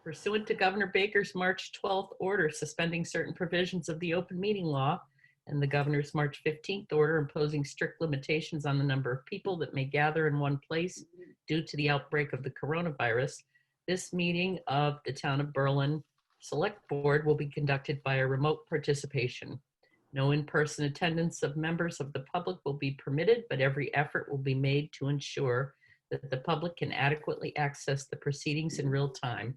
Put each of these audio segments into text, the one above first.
Pursuant to Governor Baker's March 12th order suspending certain provisions of the open meeting law and the governor's March 15th order imposing strict limitations on the number of people that may gather in one place due to the outbreak of the coronavirus, this meeting of the Town of Berlin Select Board will be conducted by a remote participation. No in-person attendance of members of the public will be permitted, but every effort will be made to ensure that the public can adequately access the proceedings in real time.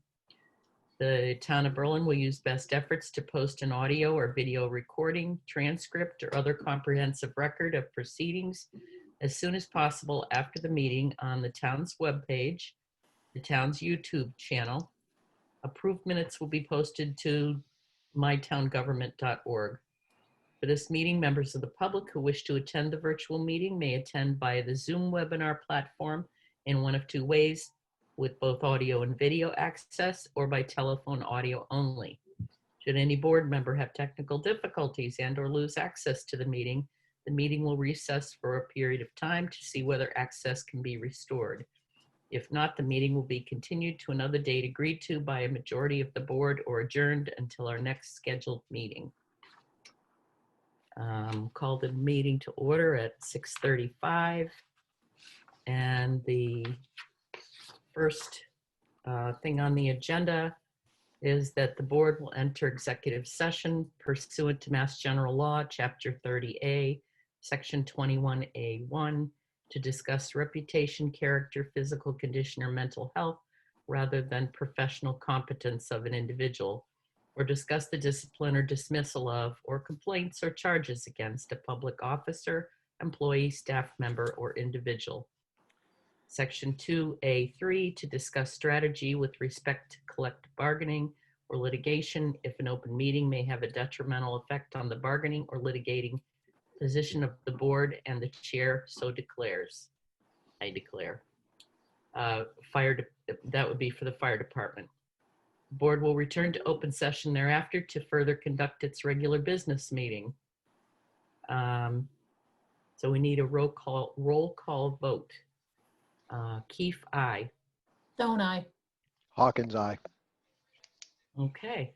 The Town of Berlin will use best efforts to post an audio or video recording, transcript, or other comprehensive record of proceedings as soon as possible after the meeting on the town's webpage, the town's YouTube channel. Approved minutes will be posted to mytowngovernment.org. For this meeting, members of the public who wish to attend the virtual meeting may attend via the Zoom webinar platform in one of two ways, with both audio and video access, or by telephone audio only. Should any board member have technical difficulties and/or lose access to the meeting will recess for a period of time to see whether access can be restored. If not, the meeting will be continued to another date agreed to by a majority of the board or adjourned until our next scheduled meeting. Call the meeting to order at 6:35. And the first thing on the agenda is that the board will enter executive session pursuant to Mass General Law, Chapter 30A, Section 21A1, to discuss reputation, character, physical condition, or mental health, rather than professional competence of an individual, or discuss the discipline or dismissal of, or complaints or charges against a public officer, employee, staff member, or individual. Section 2A3, to discuss strategy with respect to collective bargaining or litigation if an open meeting may have a detrimental effect on the bargaining or litigating position of the board and the chair so declares. I declare. That would be for the fire department. The board will return to open session thereafter to further conduct its regular business meeting. So we need a roll call vote. Keefe, aye. Stone, aye. Hawkins, aye. Okay.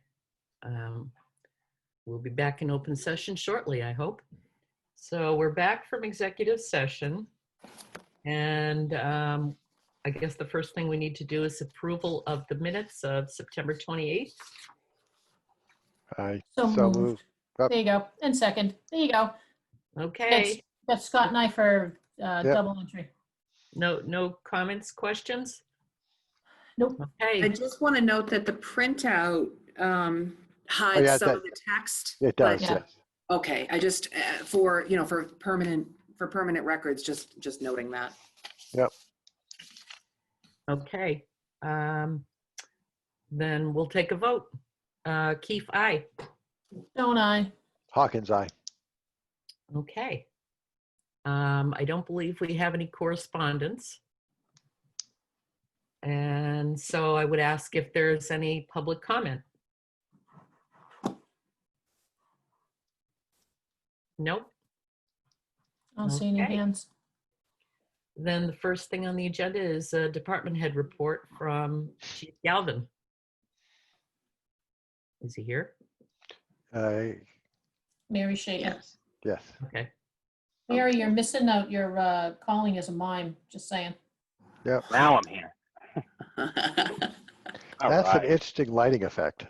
We'll be back in open session shortly, I hope. So we're back from executive session. And I guess the first thing we need to do is approval of the minutes of September 28th. Aye. So moved. Up. There you go. And second. There you go. Okay. That's Scott and I for double entry. No comments, questions? Nope. Okay. I just want to note that the printout hides some of the text. It does, Yeah. yes. Okay, I just for permanent records, just noting that. Yep. Okay. Then we'll take a vote. Keefe, aye. Stone, aye. Hawkins, aye. Okay. I don't believe we have any correspondence. And so I would ask if there's any public comment. Nope. I don't see any Okay. hands. Then the first thing on the agenda is a department head report from Chief Galvin. Is he here? Mary Shaker. Yes. Yes. Okay. Mary, you're missing out. You're calling as a mime. Just saying. Yep. Now I'm here. All That's right. an interesting lighting effect.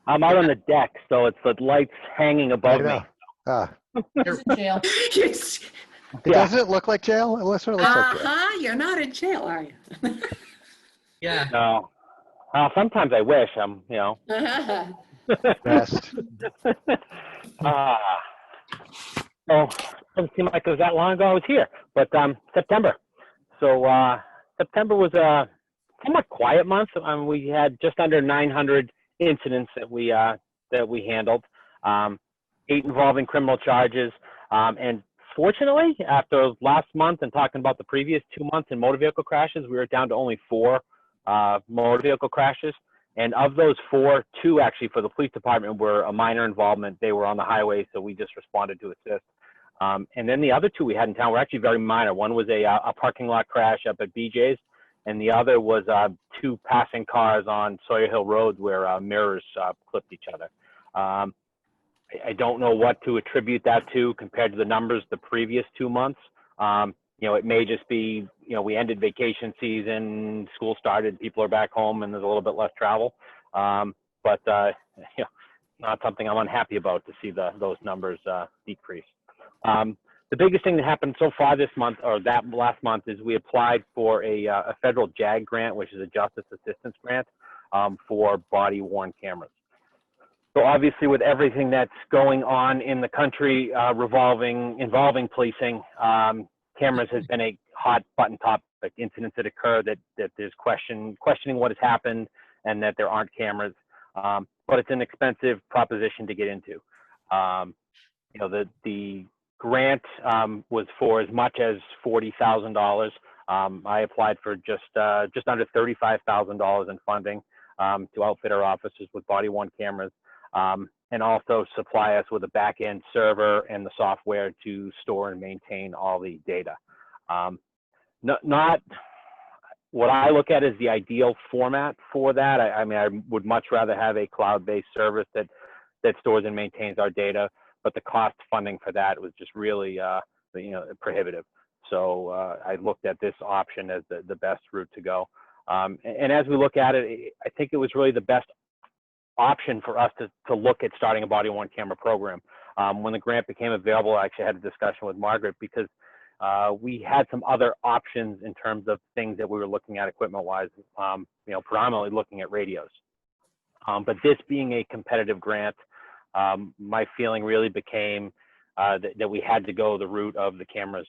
I'm out on the deck, so it's the lights hanging I above me. know. Ah, He's in jail. Yes. it Yeah. doesn't look like jail. It sort of looks like jail. You're not in jail, are you? Yeah. No. Sometimes I wish I'm, Best. So doesn't seem like it was that long ago I was here, but September. So September was a somewhat quiet month. We had just under 900 incidents that we handled, 8 involving criminal charges, and fortunately, after last month and talking about the previous 2 months in motor vehicle crashes, we were down to only 4 motor vehicle crashes. And of those 4, 2 actually for the police department were a minor involvement. They were on the highway, so we just responded to assist. And then the other 2 we had in town were actually very minor. One was a parking lot crash up at BJ's, and the other was 2 passing cars on Sawyer Hill Road where mirrors clipped each other. I don't know what to attribute that to compared to the numbers the previous 2 months. It may just be, we ended vacation season, school started, people are back home, and there's a little bit less travel. But not something I'm unhappy about to see those numbers decrease. The biggest thing that happened so far this month, or that last month, is we applied for a federal JAG grant, which is a Justice Assistance Grant, for body-worn cameras. So obviously, with everything that's going on in the country involving policing, cameras has been a hot button topic. Incidents that occur that there's questioning what has happened and that there aren't cameras. But it's an expensive proposition to get into. The grant was for as much as $40,000. I applied for just under $35,000 in funding to outfit our officers with body-worn cameras. And also supply us with a back-end server and the software to store and maintain all the data. Not what I look at as the ideal format for that. I mean, I would much rather have a cloud-based service that stores and maintains our data, but the cost funding for that was just really prohibitive. So I looked at this option as the best route to go. And as we look at it, I think it was really the best option for us to look at starting a body-worn camera program. When the grant became available, I actually had a discussion with Margaret because we had some other options in terms of things that we were looking at equipment-wise, predominantly looking at radios. But this being a competitive grant, my feeling really became that we had to go the route of the cameras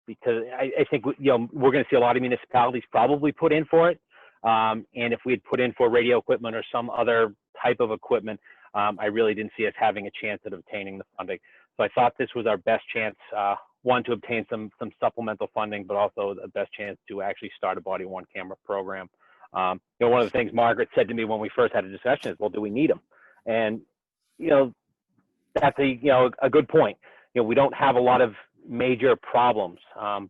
because I think we're going to see a lot of municipalities probably put in for it. And if we had put in for radio equipment or some other type of equipment, I really didn't see us having a chance at obtaining the funding. So I thought this was our best chance, one, to obtain some supplemental funding, but also the best chance to actually start a body-worn camera program. One of the things Margaret said to me when we first had a discussion is, well, do we need them? And, that's a good point. We don't have a lot of major problems,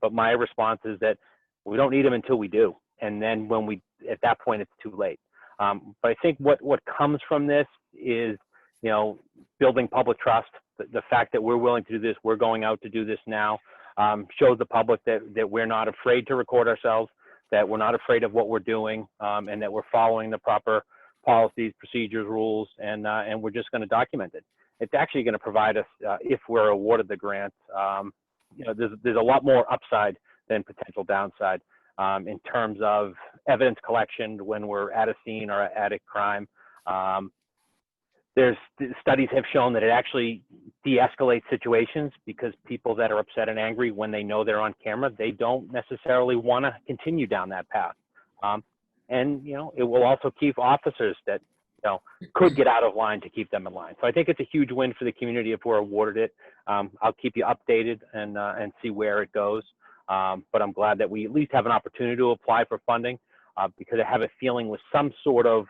but my response is that we don't need them until we do. And then at that point, it's too late. But I think what comes from this is, building public trust. The fact that we're willing to do this, we're going out to do this now, shows the public that we're not afraid to record ourselves, that we're not afraid of what we're doing, and that we're following the proper policies, procedures, rules, and we're just going to document it. It's actually going to provide us, if we're awarded the grant, there's a lot more upside than potential downside. In terms of evidence collection when we're at a scene or at a crime. Studies have shown that it actually de-escalates situations because people that are upset and angry when they know they're on camera, they don't necessarily want to continue down that path. And it will also keep officers that could get out of line to keep them in line. So I think it's a huge win for the community if we're awarded it. I'll keep you updated and see where it goes. But I'm glad that we at least have an opportunity to apply for funding because I have a feeling with some sort of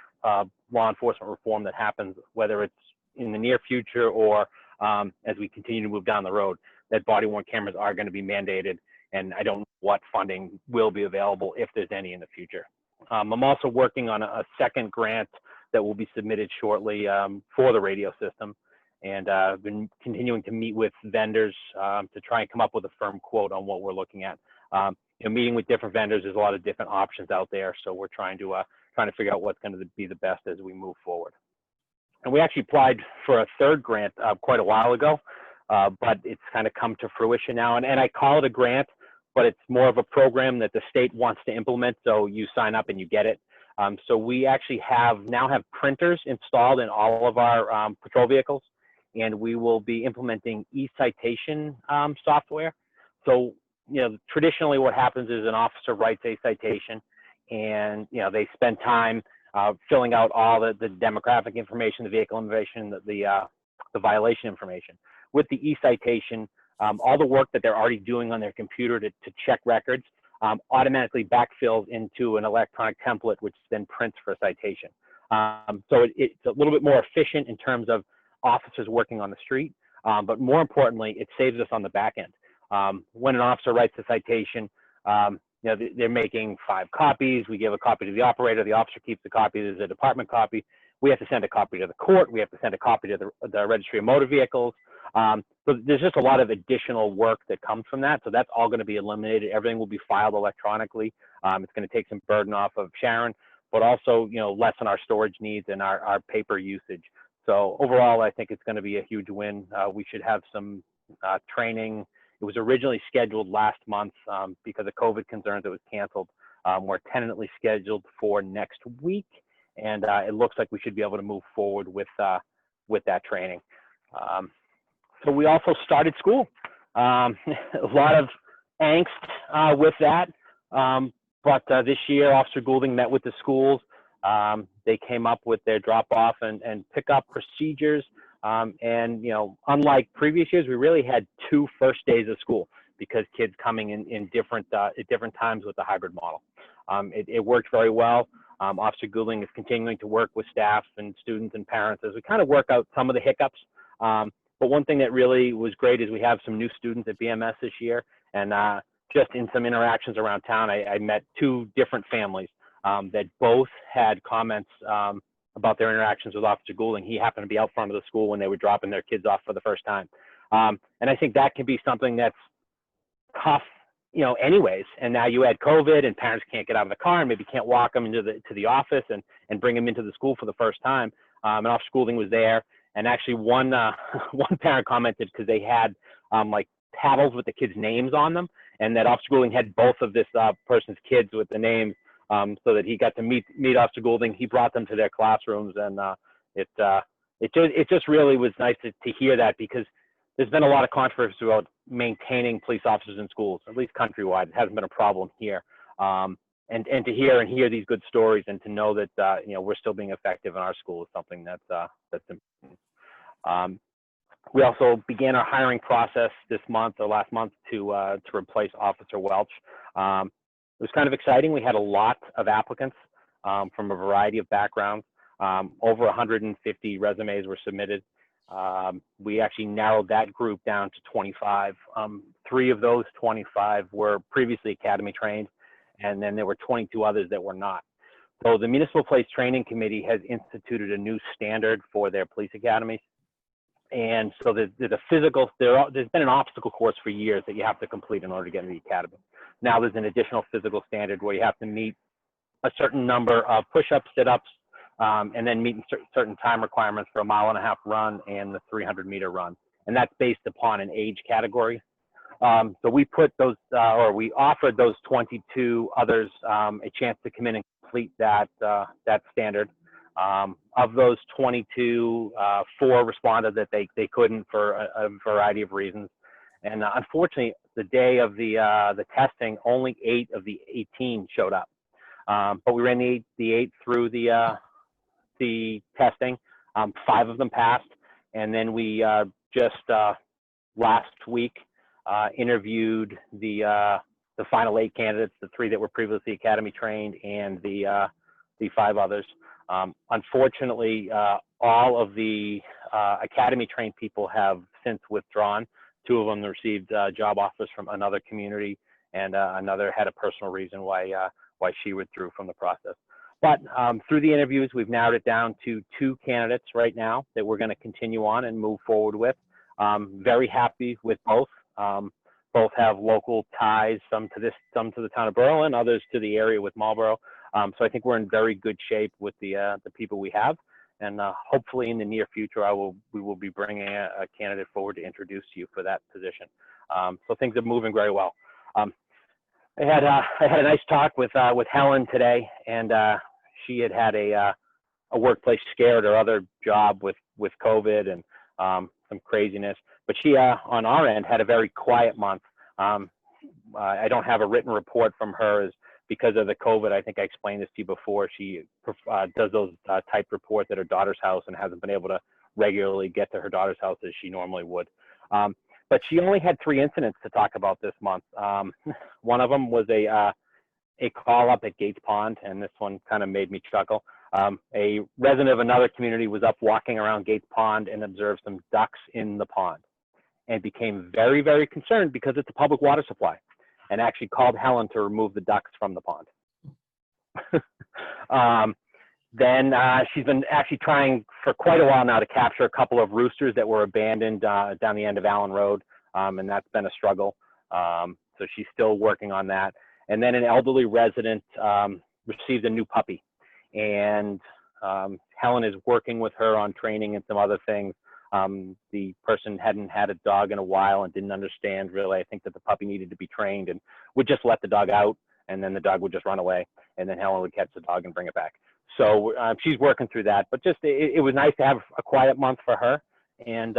law enforcement reform that happens, whether it's in the near future or as we continue to move down the road, that body-worn cameras are going to be mandated. And I don't know what funding will be available if there's any in the future. I'm also working on a second grant that will be submitted shortly for the radio system. And I've been continuing to meet with vendors to try and come up with a firm quote on what we're looking at. Meeting with different vendors, there's a lot of different options out there. So we're trying to figure out what's going to be the best as we move forward. And we actually applied for a third grant quite a while ago, but it's kind of come to fruition now. And I call it a grant, but it's more of a program that the state wants to implement. So you sign up and you get it. So we actually now have printers installed in all of our patrol vehicles. And we will be implementing e-citation software. So, traditionally what happens is an officer writes a citation and, they spend time filling out all the demographic information, the vehicle information, the violation information. With the e-citation, all the work that they're already doing on their computer to check records automatically backfills into an electronic template, which then prints for a citation. So it's a little bit more efficient in terms of officers working on the street, but more importantly, it saves us on the back end. When an officer writes a citation, they're making 5 copies. We give a copy to the operator. The officer keeps the copy. There's a department copy. We have to send a copy to the court. We have to send a copy to the Registry of Motor Vehicles. So there's just a lot of additional work that comes from that. So that's all going to be eliminated. Everything will be filed electronically. It's going to take some burden off of Sharon, but also, lessen our storage needs and our paper usage. So overall, I think it's going to be a huge win. We should have some training. It was originally scheduled last month because of COVID concerns. It was canceled. We're tentatively scheduled for next week, and it looks like we should be able to move forward with that training. So we also started school. A lot of angst with that, but this year, Officer Goulding met with the schools. They came up with their drop-off and pick-up procedures. And unlike previous years, we really had 2 first days of school because kids coming in different at different times with the hybrid model. It worked very well. Officer Goulding is continuing to work with staff and students and parents as we kind of work out some of the hiccups. But one thing that really was great is we have some new students at BMS this year, and just in some interactions around town, I met 2 different families that both had comments about their interactions with Officer Goulding. He happened to be out front of the school when they were dropping their kids off for the first time. And I think that can be something that's tough, anyways. And now you add COVID and parents can't get out of the car and maybe can't walk them into the office and bring them into the school for the first time. And Officer Goulding was there. And actually one parent commented because they had like paddles with the kids' names on them, and that Officer Goulding had both of this person's kids with the names, so that he got to meet Officer Goulding. He brought them to their classrooms, and it just really was nice to hear that, because there's been a lot of controversy about maintaining police officers in schools, at least countrywide. It hasn't been a problem here. And to hear these good stories and to know that we're still being effective in our school is something that's important. We also began our hiring process this month or last month to replace Officer Welch. It was kind of exciting. We had a lot of applicants from a variety of backgrounds. Over 150 resumes were submitted. We actually narrowed that group down to 25. 3 of those 25 were previously academy trained, and then there were 22 others that were not. So the Municipal Police Training Committee has instituted a new standard for their police academies. And so there's been an obstacle course for years that you have to complete in order to get into the academy. Now there's an additional physical standard where you have to meet a certain number of push-ups, sit-ups, and then meet certain time requirements for a 1.5-mile run and the 300-meter run. And that's based upon an age category. So we put those, we offered those 22 others a chance to come in and complete that standard. Of those 22, 4 responded that they couldn't for a variety of reasons. And unfortunately, the day of the testing, only 8 of the 18 showed up. But we ran the 8 through the testing. 5 of them passed, and then we just last week interviewed the final 8 candidates, the 3 that were previously academy trained, and the 5 others. Unfortunately, all of the academy trained people have since withdrawn. 2 of them received job offers from another community, and another had a personal reason why she withdrew from the process. But through the interviews, we've narrowed it down to 2 candidates right now that we're going to continue on and move forward with. Very happy with both. Both have local ties, some to the town of Berlin, others to the area with Marlborough. So I think we're in very good shape with the people we have, and hopefully in the near future, we will be bringing a candidate forward to introduce you for that position. So things are moving very well. I had a nice talk with Helen today, and she had a workplace scare at her other job with COVID and some craziness. But she, on our end, had a very quiet month. I don't have a written report from her because of the COVID. I think I explained this to you before. She does those typed reports at her daughter's house and hasn't been able to regularly get to her daughter's house as she normally would. But she only had 3 incidents to talk about this month. One of them was a call up at Gates Pond, and this one kind of made me chuckle. A resident of another community was up walking around Gates Pond and observed some ducks in the pond, and became very, very concerned because it's a public water supply. and actually called Helen to remove the ducks from the pond. Then she's been actually trying for quite a while now to capture a couple of roosters that were abandoned down the end of Allen Road, and that's been a struggle. So she's still working on that. And then an elderly resident received a new puppy, and Helen is working with her on training and some other things. The person hadn't had a dog in a while and didn't understand really, I think, that the puppy needed to be trained, and would just let the dog out, and then the dog would just run away, and then Helen would catch the dog and bring it back. So she's working through that, but just it was nice to have a quiet month for her, and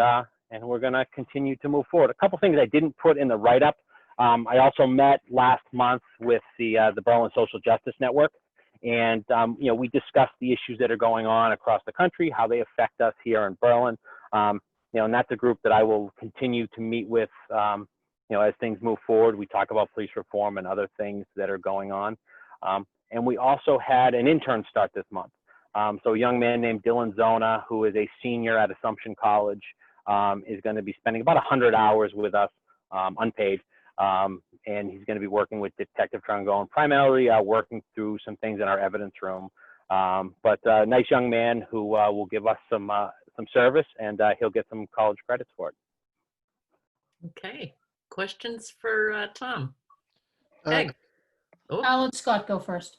we're going to continue to move forward. A couple things I didn't put in the write-up. I also met last month with the Berlin Social Justice Network, and you know, we discussed the issues that are going on across the country, how they affect us here in Berlin. You know, and that's a group that I will continue to meet with, you know, as things move forward. We talk about police reform and other things that are going on. And we also had an intern start this month. So a young man named Dylan Zona, who is a senior at Assumption College, is going to be spending about 100 hours with us, unpaid. And he's going to be working with Detective Trangone, primarily working through some things in our evidence room. But a nice young man who will give us some service, and he'll get some college credits for it. Okay. Questions for Tom? Uh, Peg? Oh, I'll let Scott go first.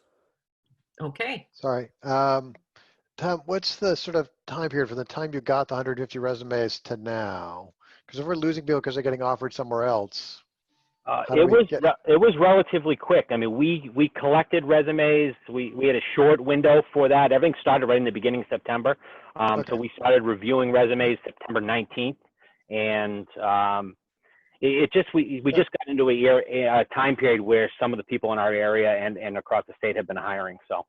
okay. Sorry. Tom, what's the sort of time period from the time you got the 150 resumes to now? Because if we're losing people because they're getting offered somewhere else. It was relatively quick. I mean, we collected resumes. We had a short window for that. Everything started right in the beginning of September. Okay. So we started reviewing resumes September 19th, and it just we just got into a time period where some of the people in our area and across the state have been hiring. So.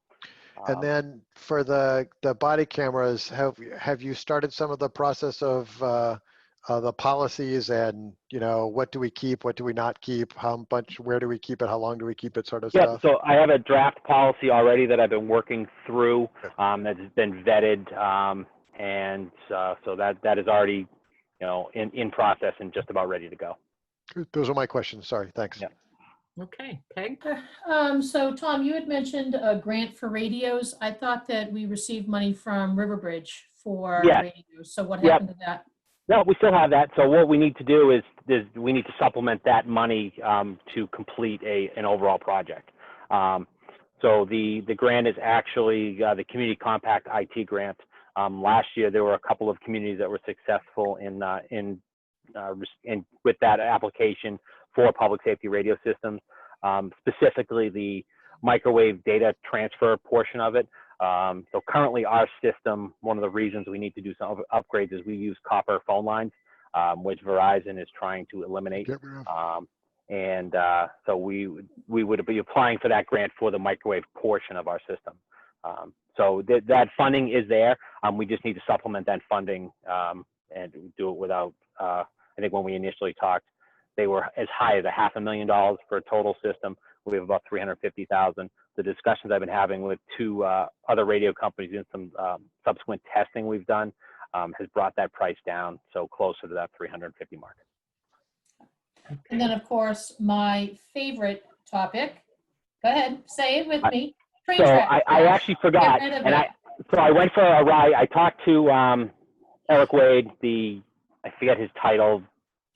And then for the body cameras, have you started some of the process of the policies and, you know, what do we keep, what do we not keep, how much, where do we keep it, how long do we keep it, sort of stuff? So I have a draft policy already that I've been working through, that's been vetted, and so that is already, you know, in process and just about ready to go. Those are my questions. Sorry. Thanks. Yeah. Okay. Peg? So Tom, you had mentioned a grant for radios. I thought that we received money from Riverbridge for Yeah. radios. So what happened to that? No, we still have that. So what we need to do is we need to supplement that money to complete an overall project. So the grant is actually the Community Compact IT grant. Last year there were a couple of communities that were successful in with that application for public safety radio systems, specifically the microwave data transfer portion of it. So currently our system, one of the reasons we need to do some upgrades is we use copper phone lines, which Verizon is trying to eliminate. So we would be applying for that grant for the microwave portion of our system. So that funding is there. We just need to supplement that funding and do it without, I think when we initially talked, they were as high as $500,000 for a total system. We have about $350,000. The discussions I've been having with two other radio companies and some subsequent testing we've done has brought that price down, so closer to that 350 mark. And then, of course, my favorite topic. Go ahead, say it with me. Train So tracks. I actually forgot, Get rid of and it. I went for a ride. I talked to Eric Wade, I forget his title,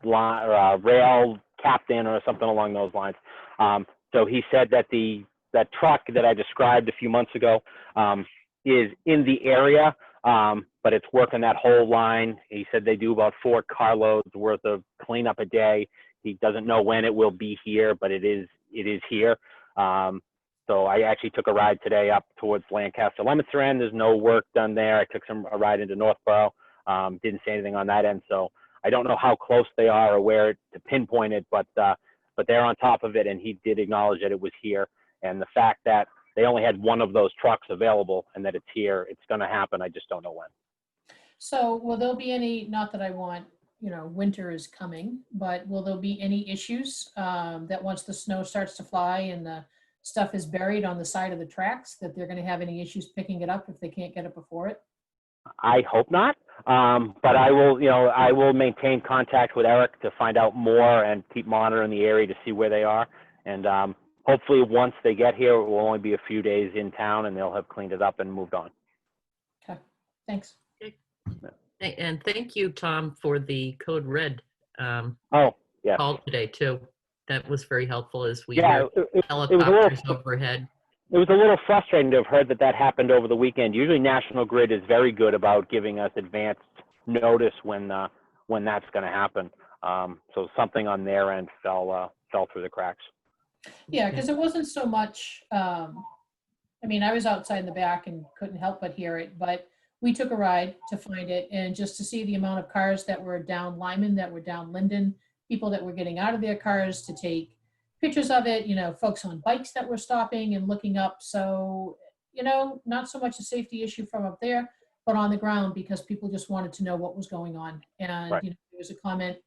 rail captain or something along those lines. So he said that that truck that I described a few months ago is in the area, but it's working that whole line. He said they do about 4 carloads worth of cleanup a day. He doesn't know when it will be here, but it is here. So I actually took a ride today up towards Lancaster, Leominster end. There's no work done there. I took a ride into Northborough. Didn't see anything on that end. So I don't know how close they are or where to pinpoint it, but they're on top of it, and he did acknowledge that it was here. And the fact that they only had one of those trucks available and that it's here, it's going to happen. I just don't know when. So will there be any, not that I want, you know, winter is coming, but will there be any issues that once the snow starts to fly and the stuff is buried on the side of the tracks, that they're going to have any issues picking it up if they can't get it before it? I hope not. But I will maintain contact with Eric to find out more and keep monitoring the area to see where they are. And hopefully once they get here, it will only be a few days in town and they'll have cleaned it up and moved on. Okay, thanks. And thank you, Tom, for the Code Red Oh, yeah. call today too. That was very helpful as we Yeah, hear it was a little, helicopters overhead. it was a little frustrating to have heard that that happened over the weekend. Usually National Grid is very good about giving us advanced notice when that's going to happen. So something on their end fell through the cracks. Yeah, because it wasn't so much, I mean, I was outside in the back and couldn't help but hear it, but we took a ride to find it, and just to see the amount of cars that were down Lyman, that were down Linden, people that were getting out of their cars to take pictures of it, folks on bikes that were stopping and looking up. So, not so much a safety issue from up there, but on the ground, because people just wanted to know what was going on. And, Right. there was a comment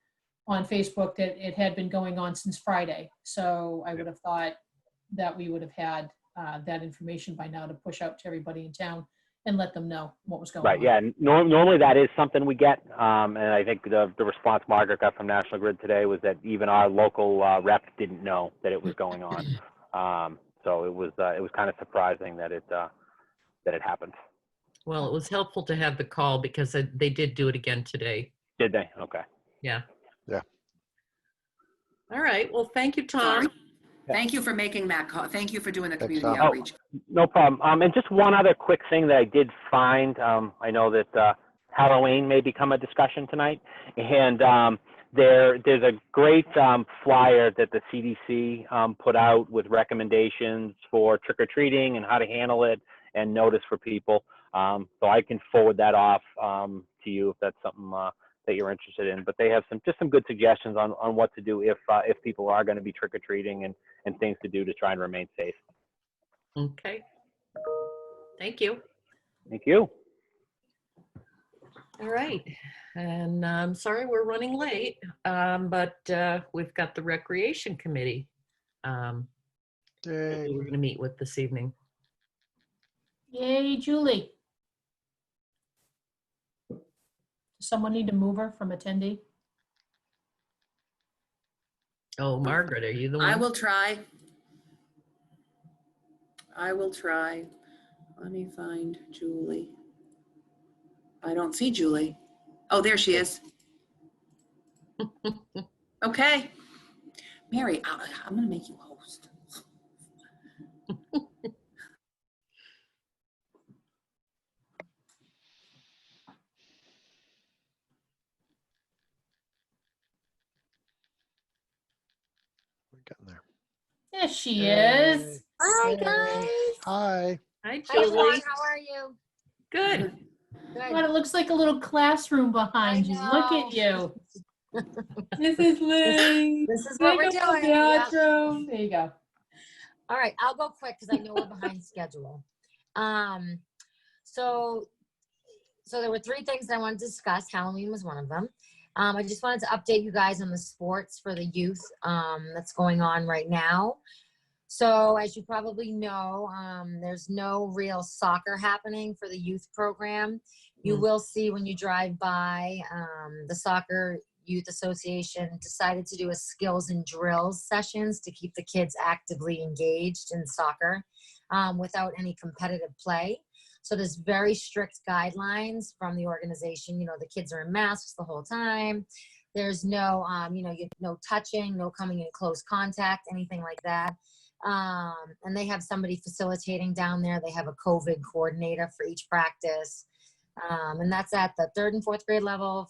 on Facebook that it had been going on since Friday. So I would have thought that we would have had that information by now to push out to everybody in town and let them know what was going Right. on. Yeah. Normally that is something we get. And I think the response Margaret got from National Grid today was that even our local rep didn't know that it was going on. So it was kind of surprising that it happened. Well, it was helpful to have the call because they did do it again today. Did they? Okay. Yeah. Yeah. All right. Well, thank you, Tom. Sorry. Thank you for making that call. Thank you for doing the Thanks, community Tom. outreach. No problem. And just one other quick thing that I did find. I know that Halloween may become a discussion tonight, and there's a great flyer that the CDC put out with recommendations for trick or treating and how to handle it and notice for people. So I can forward that off to you if that's something that you're interested in. But they have some good suggestions on what to do if people are going to be trick or treating and things to do to try and remain safe. Okay. Thank you. Thank you. All right. And I'm sorry we're running late, but we've got the Recreation Committee that Yay. we're going to meet with this evening. Yay, Julie. Does someone need to move her from attendee? Oh, Margaret, are you the one? I will try. Let me find Julie. I don't see Julie. Oh, there she is. Okay. Mary, I'm going to make you host. We're getting there. There she Yay. is. Hi, Yay. guys. Hi. Hi, Hi, Dawn. Julie. How are you? Good. God, Good. it looks like a little classroom behind I you. Look know. at you. This is Lee. This is what we're doing. Yeah. Bathroom. There you go. All right, I'll go quick because I know we're behind schedule. So there were three things I wanted to discuss. Halloween was one of them. I just wanted to update you guys on the sports for the youth that's going on right now. So as you probably know, there's no real soccer happening for the youth program. You will see when you drive by, the Soccer Youth Association decided to do a skills and drills sessions to keep the kids actively engaged in soccer without any competitive play. So there's very strict guidelines from the organization. You know, the kids are in masks the whole time. There's no, no touching, no coming in close contact, anything like that. And they have somebody facilitating down there. They have a COVID coordinator for each practice. And that's at the 3rd and 4th grade level,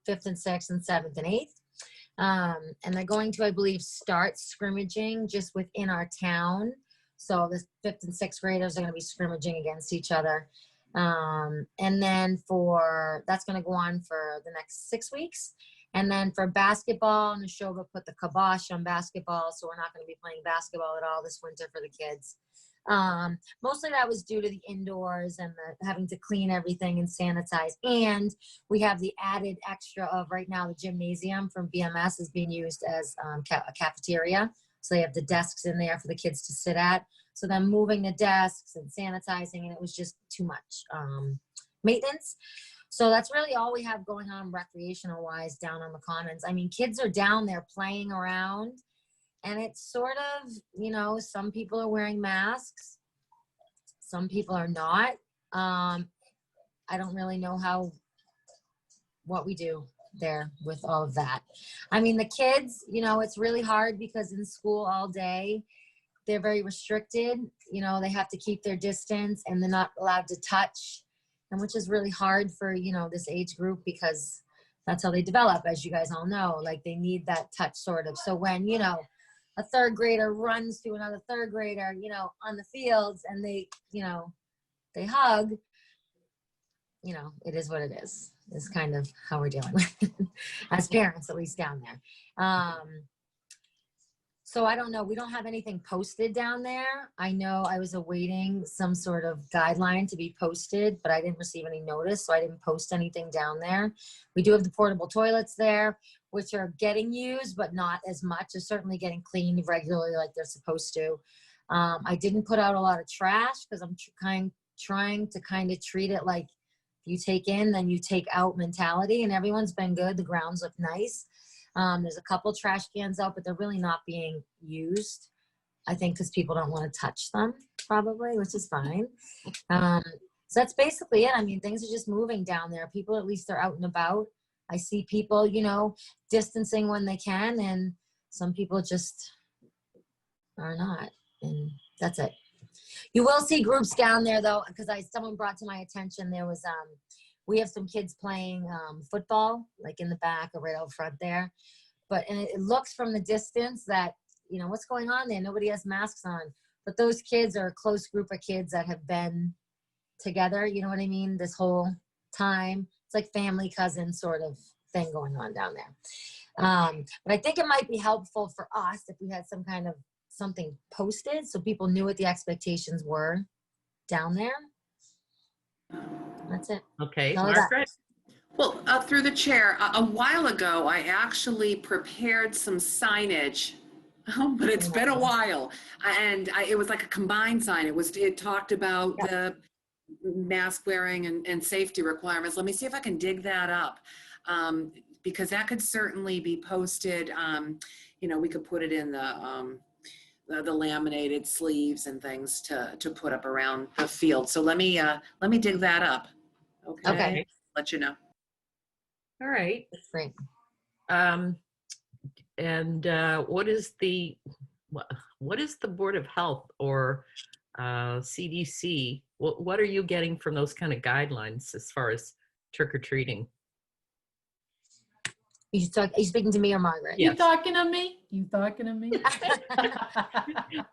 5th and 6th and 7th and 8th. And they're going to, I believe, start scrimmaging just within our town. So the 5th and 6th graders are going to be scrimmaging against each other. And then that's going to go on for the next 6 weeks. And then for basketball, Neshoba put the kibosh on basketball. So we're not going to be playing basketball at all this winter for the kids. Mostly that was due to the indoors and having to clean everything and sanitize. And we have the added extra of right now, the gymnasium from BMS is being used as a cafeteria. So they have the desks in there for the kids to sit at. So then moving the desks and sanitizing, and it was just too much maintenance. So that's really all we have going on recreational wise down on the commons. I mean, kids are down there playing around And it's sort of, some people are wearing masks, some people are not. I don't really know what we do there with all of that. I mean, the kids, it's really hard because in school all day, they're very restricted. They have to keep their distance and they're not allowed to touch, and which is really hard for, this age group because that's how they develop, as you guys all know. Like, they need that touch sort of. So when, a third grader runs to another third grader, on the fields and they hug, it is what it is kind of how we're dealing with it, as parents, at least down there. So I don't know. We don't have anything posted down there. I know I was awaiting some sort of guideline to be posted, but I didn't receive any notice, so I didn't post anything down there. We do have the portable toilets there, which are getting used, but not as much. They're certainly getting cleaned regularly like they're supposed to. I didn't put out a lot of trash because I'm trying to kind of treat it like you take in, then you take out mentality, and everyone's been good. The grounds look nice. There's a couple trash cans out, but they're really not being used. I think because people don't want to touch them, probably, which is fine. So that's basically it. I mean, things are just moving down there. People, at least, are out and about. I see people, distancing when they can, and some people just are not. And that's it. You will see groups down there, though, because someone brought to my attention there was we have some kids playing football, like in the back or right out front there. And it looks from the distance that, what's going on there? Nobody has masks on. But those kids are a close group of kids that have been together, you know what I mean, this whole time. It's like family cousin sort of thing going on down there. But I think it might be helpful for us if we had some kind of something posted so people knew what the expectations were down there. That's it. Okay, All of that. Margaret? Well, through the chair, a while ago, I actually prepared some signage, but it's been a while. And it was like a combined sign. It talked about the mask wearing and safety requirements. Let me see if I can dig that up. Because that could certainly be posted. We could put it in the laminated sleeves and things to put up around the field. So let me dig that up. Okay. Let you know. All right. That's great. And what is the Board of Health or CDC? What are you getting from those kind of guidelines as far as trick-or-treating? Are you speaking to me or Margaret? Yes. You talking to me? You talking to me?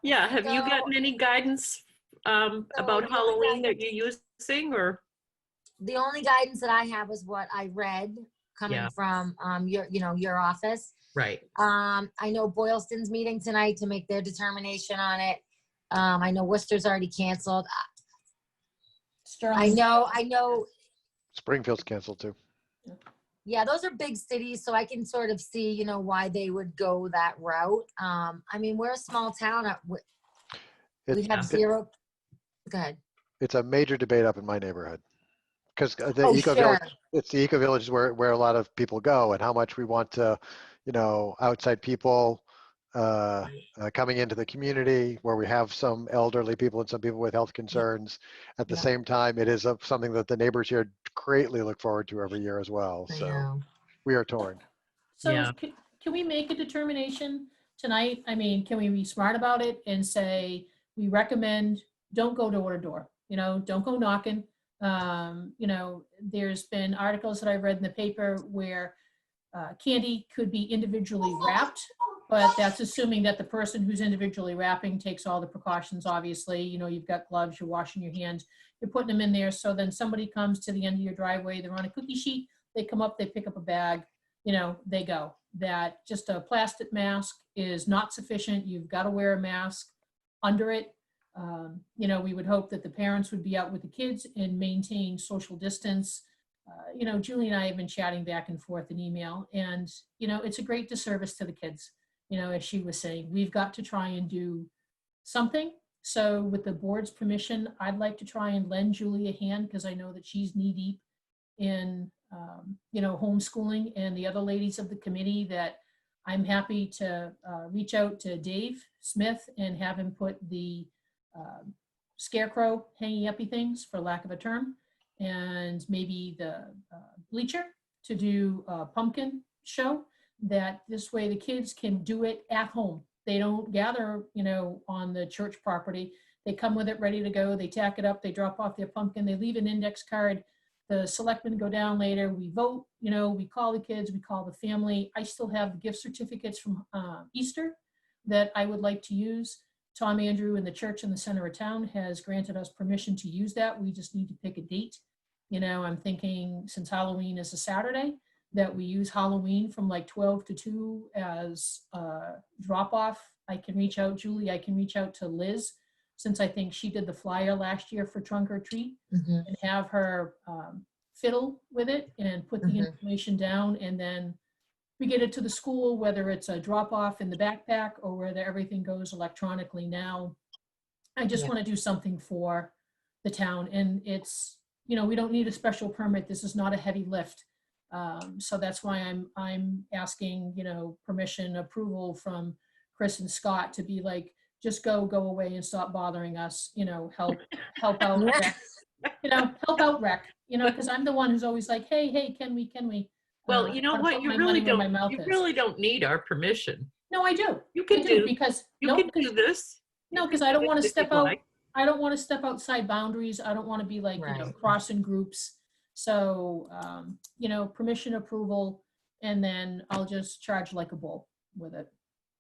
Yeah. Have you So- gotten any guidance about the Halloween only that you're using, or? The only guidance that I have is what I read coming from your office. Right. I know Boylston's meeting tonight to make their determination on it. I know Worcester's already canceled. I know. Springfield's canceled too. Yeah, those are big cities, so I can sort of see, why they would go that route. I mean, we're a small town. We have zero. Go ahead. It's a major debate up in my neighborhood because the Oh, eco sure. village, it's the eco village is where a lot of people go, and how much we want to, outside people coming into the community where we have some elderly people and some people with health concerns. At the same time, it is something that the neighbors here greatly look forward to every year as well. I So know. we are torn. So Yeah. can we make a determination tonight? I mean, can we be smart about it and say, we recommend, don't go door to door, don't go knocking. There's been articles that I've read in the paper where candy could be individually wrapped, but that's assuming that the person who's individually wrapping takes all the precautions, obviously. You've got gloves, you're washing your hands, you're putting them in there. So then somebody comes to the end of your driveway, they're on a cookie sheet, they come up, they pick up a bag, they go. That just a plastic mask is not sufficient. You've got to wear a mask under it. We would hope that the parents would be out with the kids and maintain social distance. Julie and I have been chatting back and forth in email, and, it's a great disservice to the kids. As she was saying, we've got to try and do something. So with the board's permission, I'd like to try and lend Julie a hand because I know that she's knee deep in, homeschooling, and the other ladies of the committee that I'm happy to reach out to Dave Smith and have him put the scarecrow hanging uppy things, for lack of a term, and maybe the bleacher to do a pumpkin show, that this way the kids can do it at home. They don't gather, on the church property. They come with it ready to go. They tack it up. They drop off their pumpkin. They leave an index card. The selectmen go down later. We vote, we call the kids, we call the family. I still have the gift certificates from Easter that I would like to use. Tom Andrew in the church in the center of town has granted us permission to use that. We just need to pick a date. I'm thinking, since Halloween is a Saturday, that we use Halloween from like 12 to 2 as a drop off. I can reach out, Julie, I can reach out to Liz, since I think she did the flyer last year for Trunk or Treat, and have her fiddle with it and put the information down. And then we get it to the school, whether it's a drop off in the backpack or whether everything goes electronically now. I just want to do something for the town. And it's, we don't need a special permit. This is not a heavy lift. So that's why I'm asking, permission, approval from Chris and Scott to be like, just go away and stop bothering us, help out rec, help out rec, because I'm the one who's always like, hey, can we? Well, you know gotta what, put you my really money where my don't, mouth you is. really don't need our permission. No, I do. You I can do, do, because you no, can because do this. no, You because can I do don't want to this if step you out. like. I don't want to step outside boundaries. I don't want to be like, Right. crossing groups. So, permission, approval, and then I'll just charge like a bull with it.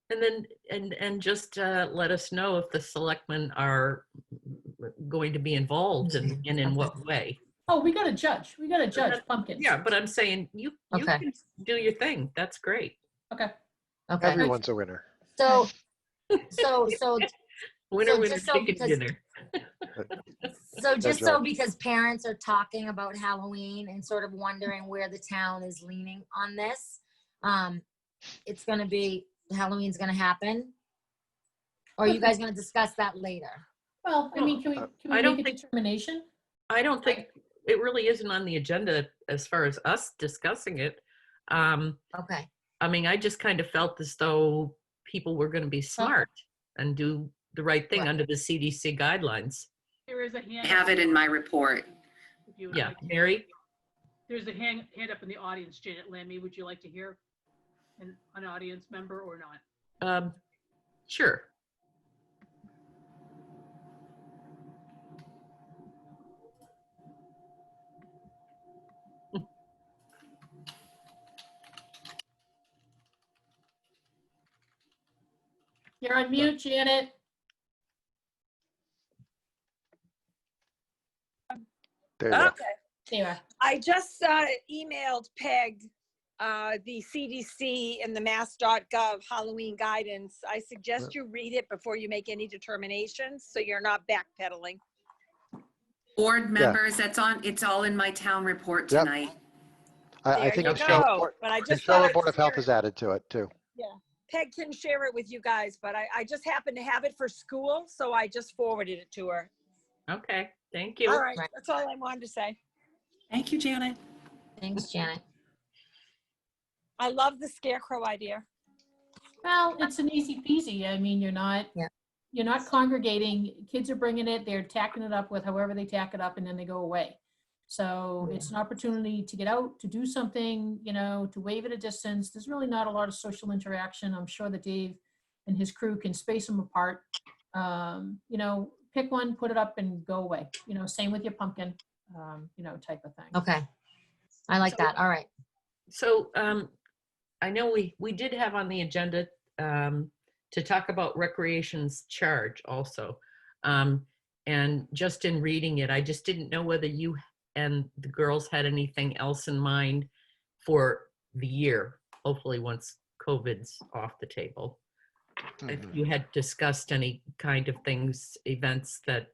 And then, and just let us know if the selectmen are going to be involved and in what way. Oh, we got to judge. We got to judge pumpkins. Yeah, but I'm saying you Okay. can do your thing. That's great. Okay. Okay. Everyone's a winner. So Winner, So winner, just so chicken because- dinner. joke. because parents are talking about Halloween and sort of wondering where the town is leaning on this, it's going to be, Halloween's going to happen. Or are you guys going to discuss that later? Well, I mean, can we I don't make a think- determination? I don't think it really isn't on the agenda as far as us discussing it. Okay. I mean, I just kind of felt as though people were going to be smart and do the right thing Right. under the CDC guidelines. There is a hand. Have it in my report. If you would Yeah, like. Mary? There's a hand up in the audience. Janet Lemmy, would you like to hear an audience member or not? Sure. You're on mute, Janet. There you go. Okay, There you are. I just emailed Peg the CDC and the mass.gov Halloween guidance. I suggest you read it before you make any determinations, so you're not backpedaling. Board members, it's all in my town report Yep. tonight. I There think you the Charlotte go. Board- But I the just Charlotte thought Board I'd of Health share has it. added to it too. Peg can share it with you guys, but I just happened to have it for school, so I just forwarded it to her. Okay, thank you. All right, Right. that's all I wanted to say. Thank you, Janet. Thanks, Janet. I love the scarecrow idea. Well, it's an easy peasy. I mean, you're not congregating. Kids are bringing it. They're tacking it up with however they tack it up, and then they go away. So it's an opportunity to get out, to do something, to wave at a distance. There's really not a lot of social interaction. I'm sure that Dave and his crew can space them apart. Pick one, put it up, and go away. Same with your pumpkin, type of thing. Okay. I like that. All right. So I know we did have on the agenda to talk about recreation's charge also. And just in reading it, I just didn't know whether you and the girls had anything else in mind for the year, hopefully once COVID's off the table. If you had discussed any kind of things, events that,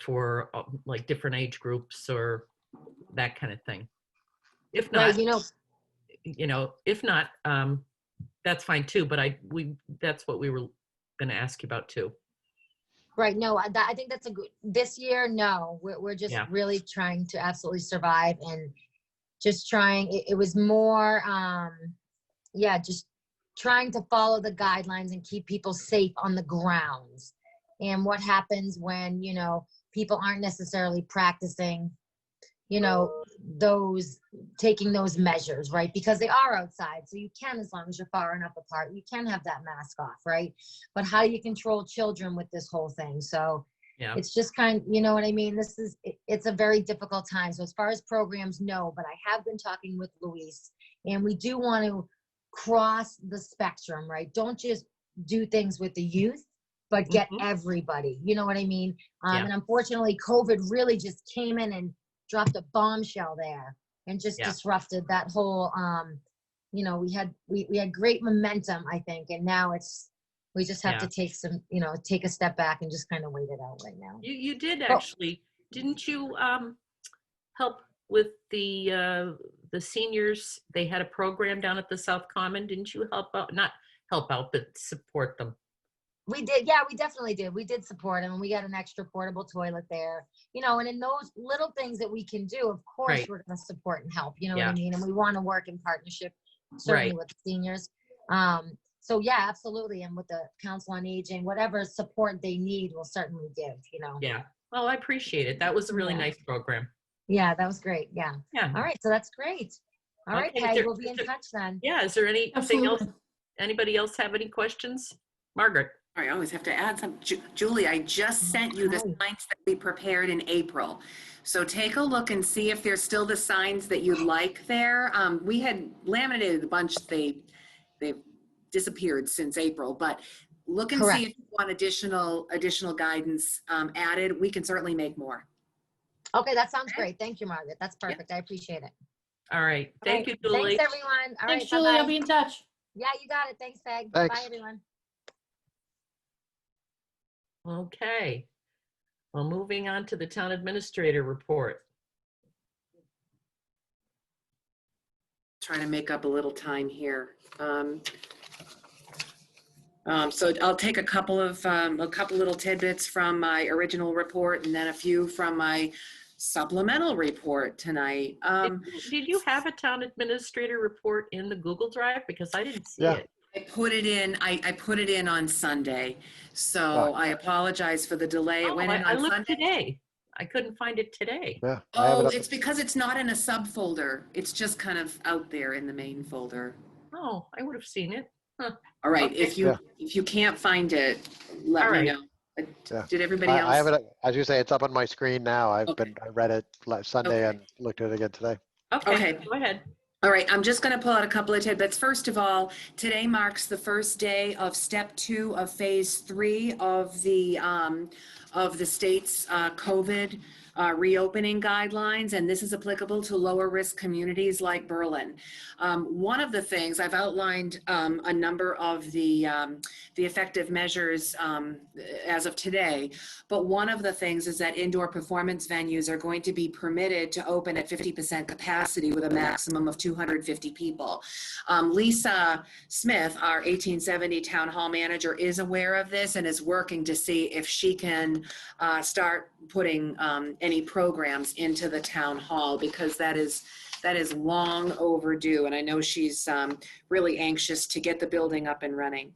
for like different age groups or that kind of thing. If not, if not, that's fine too, but that's what we were going to ask you about too. Right. No, I think that's a good, this year, no, we're just really trying to absolutely survive and just trying, it was more, just trying to follow the guidelines and keep people safe on the grounds. And what happens when, people aren't necessarily practicing, those taking those measures, right? Because they are outside. So you can, as long as you're far enough apart, you can have that mask off, right? But how do you control children with this whole thing? So Yeah. it's just you know what I mean? It's a very difficult time. So as far as programs, no, but I have been talking with Luis, and we do want to cross the spectrum, right? Don't just do things with the youth, but get everybody, you know what I mean? Yeah. And unfortunately, COVID really just came in and dropped a bombshell there and just disrupted that whole, we had great momentum, I think. And now we just have to take a step back and just kind of wait it out right now. You did actually, didn't you help with the seniors? They had a program down at the South Common. Didn't you help out? Not help out, but support them. We did. Yeah, we definitely did. We did support them, and we got an extra portable toilet there, and in those little things that we can do, of course, we're going to support and help, you know what I mean? And we want to work in partnership, certainly with the seniors. So yeah, absolutely. And with the Council on Aging, whatever support they need, we'll certainly give, Yeah. Well, I appreciate it. That was a really nice program. Yeah, that was great. Yeah. Yeah. All right. So that's great. All right, Okay, Peg, we'll be in touch then. Yeah. Is there anything Absolutely. else? Anybody else have any questions? Margaret. I always have to add some. Julie, I just sent you the signs that we prepared in April. So take a look and see if there's still the signs that you'd like there. We had laminated a bunch. They've disappeared since April, but look and see if you want additional guidance added. We can certainly make more. Okay, that sounds great. Thank you, Margaret. That's perfect. I appreciate it. All right. Thank you, Julie. Thanks, everyone. All Thanks, right, Julie. bye-bye. I'll be in touch. Yeah, you got it. Thanks, Peg. Thanks. Bye, everyone. Okay. Well, moving on to the town administrator report. Trying to make up a little time here. So I'll take a couple little tidbits from my original report and then a few from my supplemental report tonight. Did you have a town administrator report in the Google Drive? Because I didn't see it. I put it in. I put it in on Sunday, so I apologize for the delay. It went in on I looked Sunday. today. I couldn't find it today. Yeah. I have it Oh, up. it's because it's not in a subfolder. It's just kind of out there in the main folder. Oh, I would have seen it. Huh. All right. Okay. If you can't find it, let me know. Yeah. Did everybody else? I have it, as you say, it's up on my screen now. I read it last Sunday and looked at it again today. Okay. Go ahead. All right, I'm just going to pull out a couple of tidbits. First of all, today marks the first day of step 2 of phase 3 of the state's COVID reopening guidelines, and this is applicable to lower risk communities like Berlin. One of the things I've outlined a number of the effective measures as of today, but one of the things is that indoor performance venues are going to be permitted to open at 50% capacity with a maximum of 250 people. Lisa Smith, our 1870 town hall manager, is aware of this and is working to see if she can start putting any programs into the town hall, because that is long overdue, and I know she's really anxious to get the building up and running.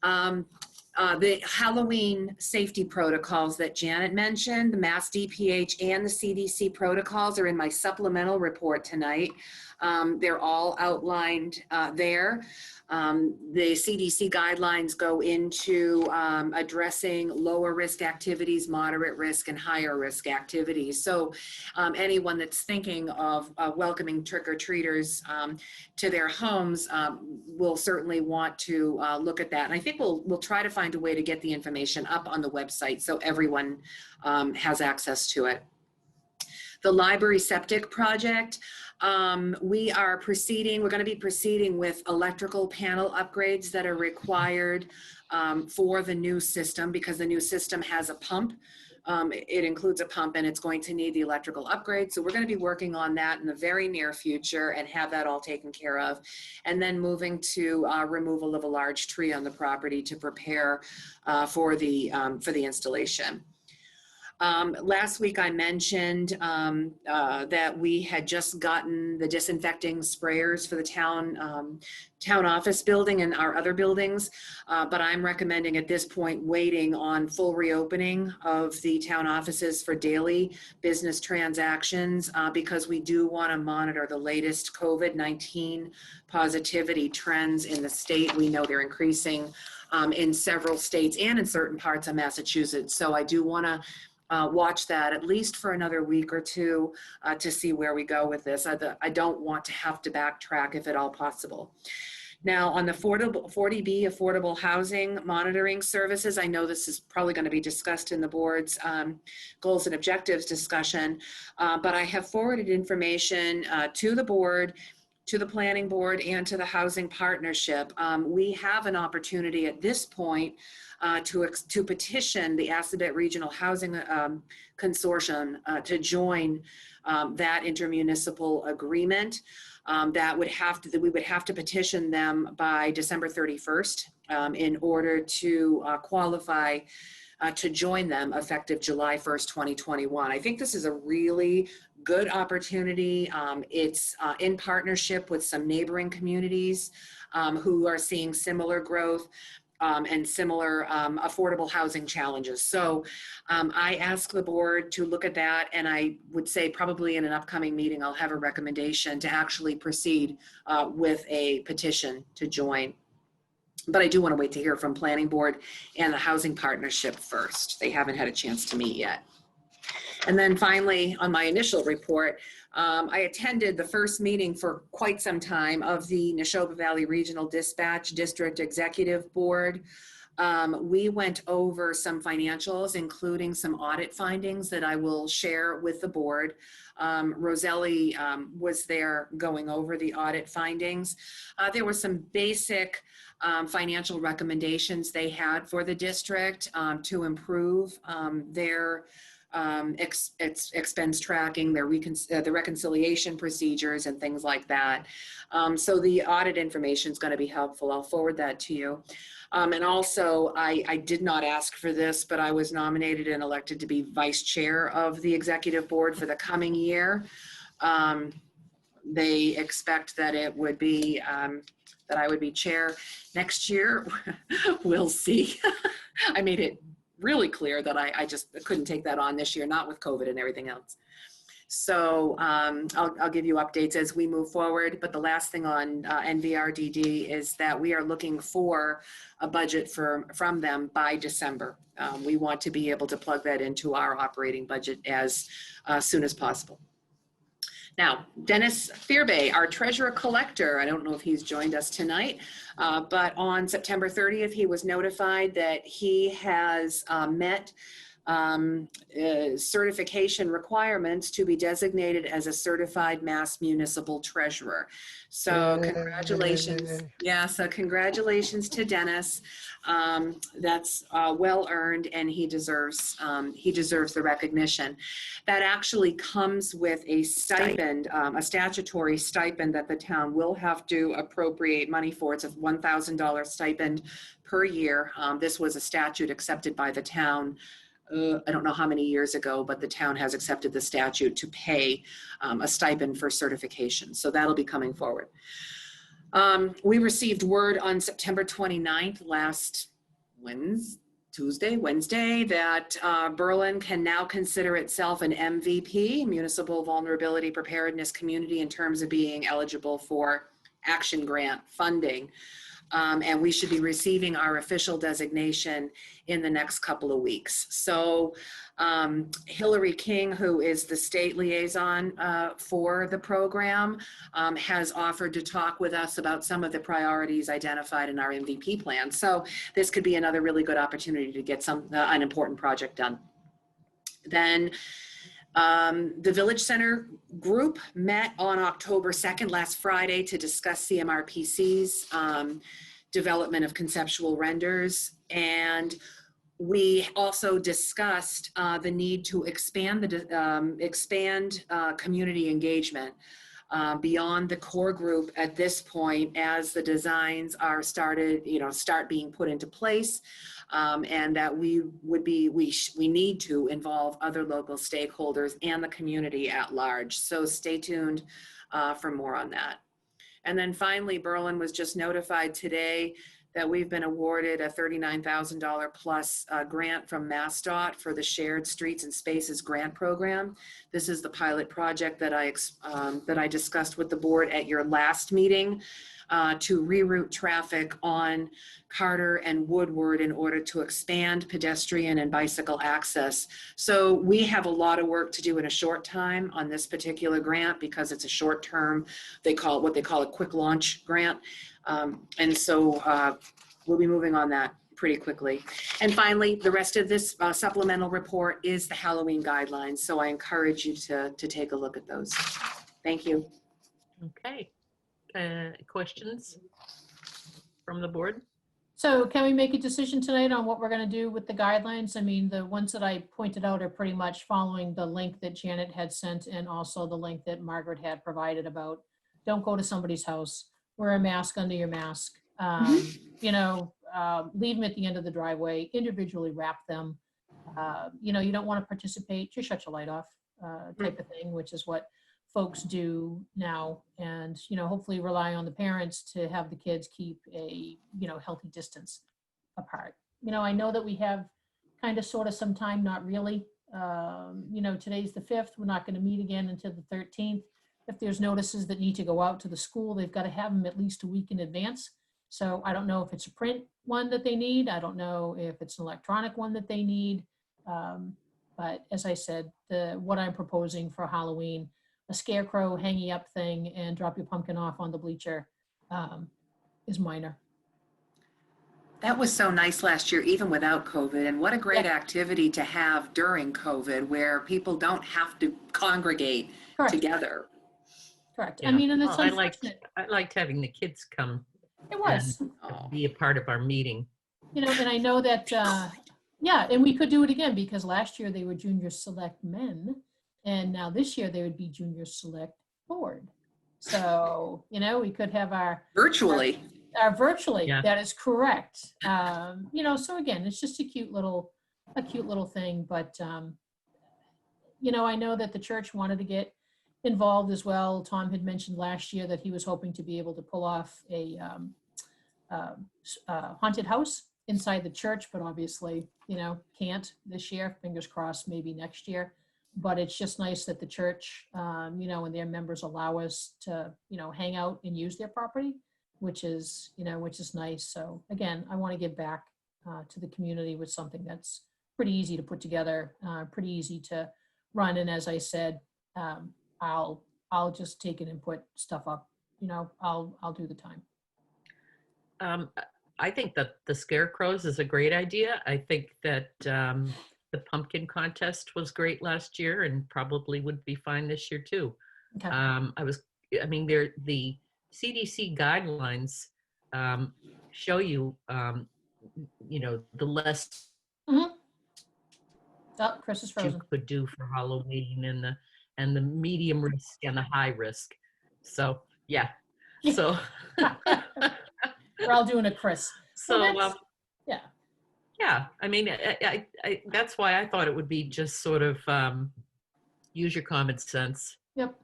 The Halloween safety protocols that Janet mentioned, the Mass DPH and the CDC protocols are in my supplemental report tonight. They're all outlined there. The CDC guidelines go into addressing lower risk activities, moderate risk, and higher risk activities. So anyone that's thinking of welcoming trick-or-treaters to their homes will certainly want to look at that. And I think we'll try to find a way to get the information up on the website so everyone has access to it. The library septic project, we're going to be proceeding with electrical panel upgrades that are required for the new system, because the new system has a pump. It includes a pump, and it's going to need the electrical upgrade. So we're going to be working on that in the very near future and have that all taken care of. And then moving to removal of a large tree on the property to prepare for the installation. Last week I mentioned that we had just gotten the disinfecting sprayers for the town office building and our other buildings, but I'm recommending at this point waiting on full reopening of the town offices for daily business transactions because we do want to monitor the latest COVID-19 positivity trends in the state. We know they're increasing in several states and in certain parts of Massachusetts. So I do want to watch that at least for another week or two to see where we go with this. I don't want to have to backtrack if at all possible. Now on the 40B affordable housing monitoring services, I know this is probably going to be discussed in the board's goals and objectives discussion, but I have forwarded information to the board, to the planning board, and to the housing partnership. We have an opportunity at this point to petition the Assabet Regional Housing Consortium to join that intermunicipal agreement. We would have to petition them by December 31st in order to qualify to join them effective July 1st, 2021. I think this is a really good opportunity. It's in partnership with some neighboring communities who are seeing similar growth and similar affordable housing challenges. So I ask the board to look at that, and I would say probably in an upcoming meeting, I'll have a recommendation to actually proceed with a petition to join. But I do want to wait to hear from Planning Board and the Housing Partnership first. They haven't had a chance to meet yet. And then finally, on my initial report, I attended the first meeting for quite some time of the Neshoba Valley Regional Dispatch District Executive Board. We went over some financials, including some audit findings that I will share with the board. Roselli was there going over the audit findings. There were some basic financial recommendations they had for the district to improve their expense tracking, the reconciliation procedures and things like that. So the audit information is going to be helpful. I'll forward that to you. And also, I did not ask for this, but I was nominated and elected to be vice chair of the executive board for the coming year. They expect that it would be, that I would be chair next year. We'll see. I made it really clear that I just couldn't take that on this year, not with COVID and everything else. So I'll give you updates as we move forward. But the last thing on NVRDD is that we are looking for a budget from them by December. We want to be able to plug that into our operating budget as soon as possible. Now, Dennis Fearbay, our treasurer collector, I don't know if he's joined us tonight, but on September 30th, he was notified that he has met certification requirements to be designated as a certified Mass Municipal Treasurer. So congratulations. Yeah, so congratulations to Dennis. That's well earned, and he deserves the recognition. That actually comes with a stipend, a statutory stipend that the town will have to appropriate money for. It's a $1,000 stipend per year. This was a statute accepted by the town. I don't know how many years ago, but the town has accepted the statute to pay a stipend for certification. So that'll be coming forward. We received word on September 29th, last Wednesday, that Berlin can now consider itself an MVP, Municipal Vulnerability Preparedness Community, in terms of being eligible for action grant funding. And we should be receiving our official designation in the next couple of weeks. So Hillary King, who is the state liaison for the program, has offered to talk with us about some of the priorities identified in our MVP plan. So this could be another really good opportunity to get an important project done. Then the Village Center group met on October 2nd, last Friday, to discuss CMRPC's development of conceptual renders. And we also discussed the need to expand community engagement. beyond the core group at this point as the designs are start being put into place. And that we need to involve other local stakeholders and the community at large. So stay tuned for more on that. And then finally, Berlin was just notified today that we've been awarded a $39,000 plus grant from MassDOT for the Shared Streets and Spaces Grant Program. This is the pilot project that I discussed with the board at your last meeting to reroute traffic on Carter and Woodward in order to expand pedestrian and bicycle access. So we have a lot of work to do in a short time on this particular grant because it's a short term, what they call a quick launch grant. And so we'll be moving on that pretty quickly. And finally, the rest of this supplemental report is the Halloween guidelines. So I encourage you to take a look at those. Thank you. Okay. Questions from the board? So can we make a decision tonight on what we're going to do with the guidelines? I mean, the ones that I pointed out are pretty much following the link that Janet had sent and also the link that Margaret had provided about don't go to somebody's house, wear a mask under your mask, leave them at the end of the driveway, individually wrap them. You don't want to participate, just shut your light off type of thing, which is what folks do now, and hopefully rely on the parents to have the kids keep a healthy distance apart. I know that we have kind of sort of some time, not really. Today's the 5th, we're not going to meet again until the 13th. If there's notices that need to go out to the school, they've got to have them at least a week in advance. So I don't know if it's a print one that they need, I don't know if it's an electronic one that they need, but as I said, what I'm proposing for Halloween, a scarecrow hanging up thing and drop your pumpkin off on the bleacher is minor. That was so nice last year, even without COVID. And what a great activity to have during COVID where people don't have to congregate together. Correct. Yeah. I mean, and it's I unfortunate. liked having the kids come. It was. And be a part of our meeting. And I know that, and we could do it again because last year they were junior selectmen. And now this year they would be junior select board. So, we could have our virtually. Our virtually, yeah. That is correct. So again, it's just a cute little thing. But, I know that the church wanted to get involved as well. Tom had mentioned last year that he was hoping to be able to pull off a haunted house inside the church, but obviously, can't this year. Fingers crossed, maybe next year. But it's just nice that the church, and their members allow us to, hang out and use their property, which is nice. So again, I want to give back to the community with something that's pretty easy to put together, pretty easy to run. And as I said, I'll just take it and put stuff up. I'll do the time. I think that the scarecrows is a great idea. I think that the pumpkin contest was great last year and probably would be fine this year too. Okay. The CDC guidelines show you, the less Oh, Chris is you frozen. could do for Halloween and the medium risk and the high risk. So yeah. So We're all doing a Chris. so Yeah. yeah, I that's why I thought it would be just sort of use your common sense. Yep.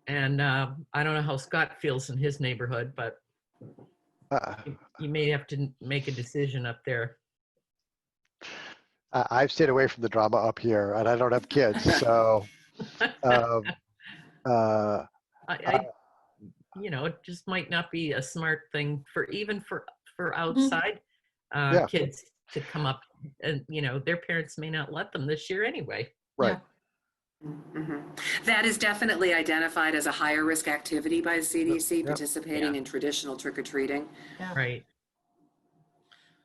And I don't know how Scott feels in his neighborhood, but you may have to make a decision up there. I've stayed away from the drama up here, and I don't have kids, so it just might not be a smart thing for outside kids to come up, and their parents may not let them this year anyway. Right. Yeah. Mm-hmm. That is definitely identified as a higher risk activity by the CDC, Yep. participating in traditional trick-or-treating. Yeah. Right.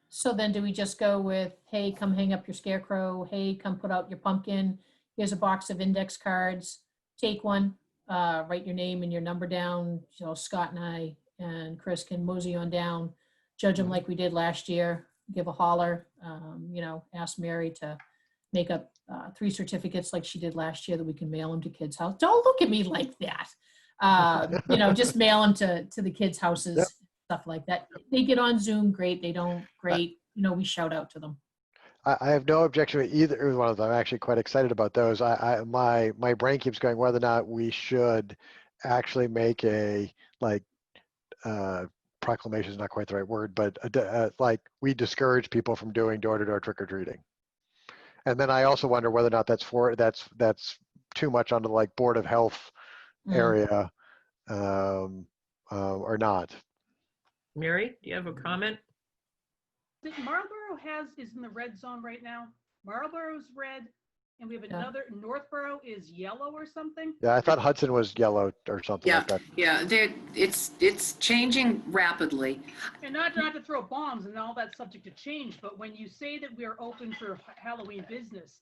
So then do we just go with, hey, come hang up your scarecrow. Hey, come put out your pumpkin. Here's a box of index cards. Take one, write your name and your number down. Scott and I and Chris can mosey on down, judge them like we did last year, give a holler, ask Mary to make up 3 certificates like she did last year that we can mail them to kids' house. Don't look at me like that. Just mail them to the kids' houses, Yep. stuff like that. They get on Zoom, great. They don't, great. We shout out to them. I have no objection to either one of them. I'm actually quite excited about those. My brain keeps going whether or not we should actually make a proclamation is not quite the right word, but like we discourage people from doing door-to-door trick-or-treating. And then I also wonder whether or not that's too much on the like Board of Health area or not. Mary, do you have a comment? I think Marlboro is in the red zone right now. Marlboro's red, and we have another, Northborough is yellow or something. Yeah, I thought Hudson was yellow or something Yeah, like that. yeah, it's changing rapidly. And not to throw bombs and all that subject to change, but when you say that we're open for Halloween business,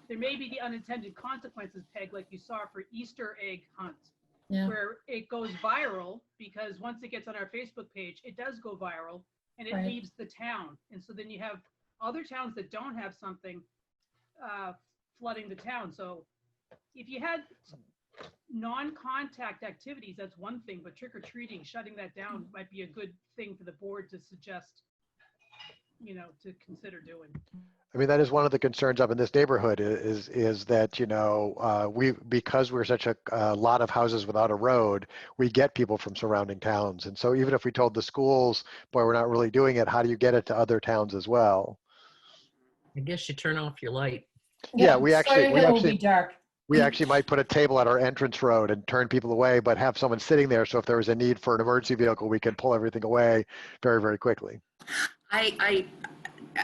there may be the unintended consequences, Peg, like you saw for Easter egg hunt, where it goes viral because once it gets on our Facebook page, it does go viral and it leaves the town. And so then you have other towns that don't have something flooding the town. So if you had non-contact activities, that's one thing, but trick-or-treating, shutting that down might be a good thing for the board to suggest, to consider doing. I mean, that is one of the concerns up in this neighborhood is that, because we're such a lot of houses without a road, we get people from surrounding towns. And so even if we told the schools, boy, we're not really doing it, how do you get it to other towns as well? I guess you turn off your light. Yeah, we actually will be dark. We actually might put a table at our entrance road and turn people away, but have someone sitting there. So if there was a need for an emergency vehicle, we can pull everything away very, very quickly.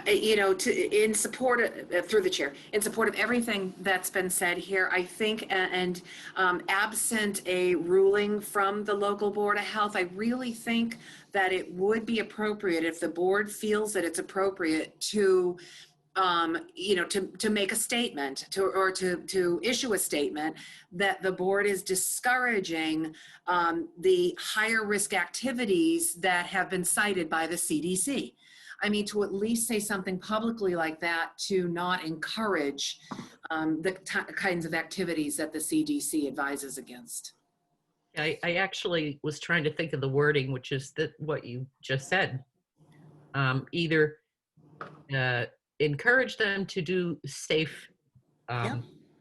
In support of, through the chair, in support of everything that's been said here, I think, and absent a ruling from the local Board of Health, I really think that it would be appropriate if the board feels that it's appropriate to make a statement to issue a statement that the board is discouraging the higher risk activities that have been cited by the CDC. I mean, to at least say something publicly like that to not encourage the kinds of activities that the CDC advises against. I actually was trying to think of the wording, which is what you just said. Either encourage them to do safe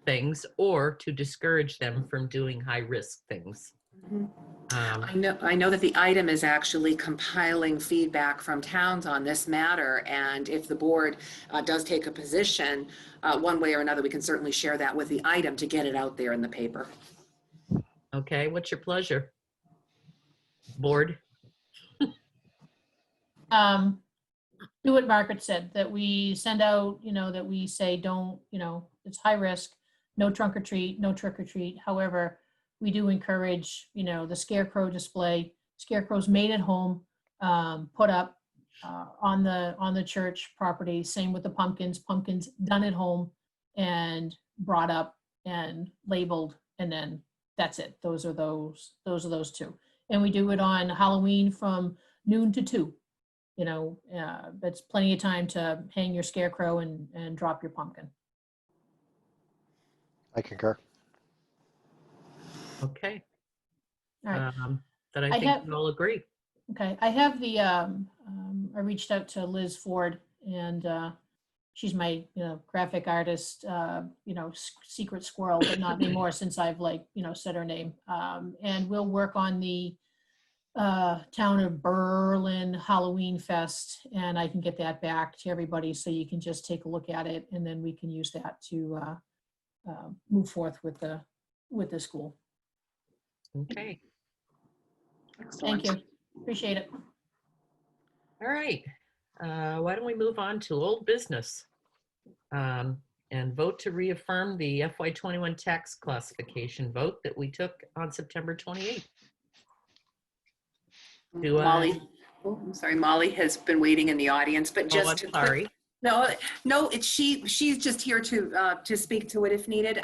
things or to discourage them from doing high risk things. Mm-hmm. I know that the item is actually compiling feedback from towns on this matter, and if the board does take a position one way or another, we can certainly share that with the item to get it out there in the paper. Okay, what's your pleasure, board? Do what Margaret said, that we send out, that we say don't, it's high risk, no trunk or treat, no trick or treat. However, we do encourage, the scarecrow display, scarecrows made at home, put up on the church property. Same with the pumpkins done at home and brought up and labeled, and then that's it. Those are those two. And we do it on Halloween from noon to 2. That's plenty of time to hang your scarecrow and drop your pumpkin. I concur. Okay. All right. That I think we all agree. Okay. I have I reached out to Liz Ford, and she's my, graphic artist, secret squirrel, but not anymore since I've said her name. And we'll work on the Town of Berlin Halloween Fest, and I can get that back to everybody so you can just take a look at it, and then we can use that to move forth with the school. Okay. Excellent. Thank you. Appreciate it. All right. Why don't we move on to old business and vote to reaffirm the FY21 tax classification vote that we took on September 28th. Molly, I'm sorry, Molly has been waiting in the audience, but just to sorry. No, she's just here to speak to it if needed.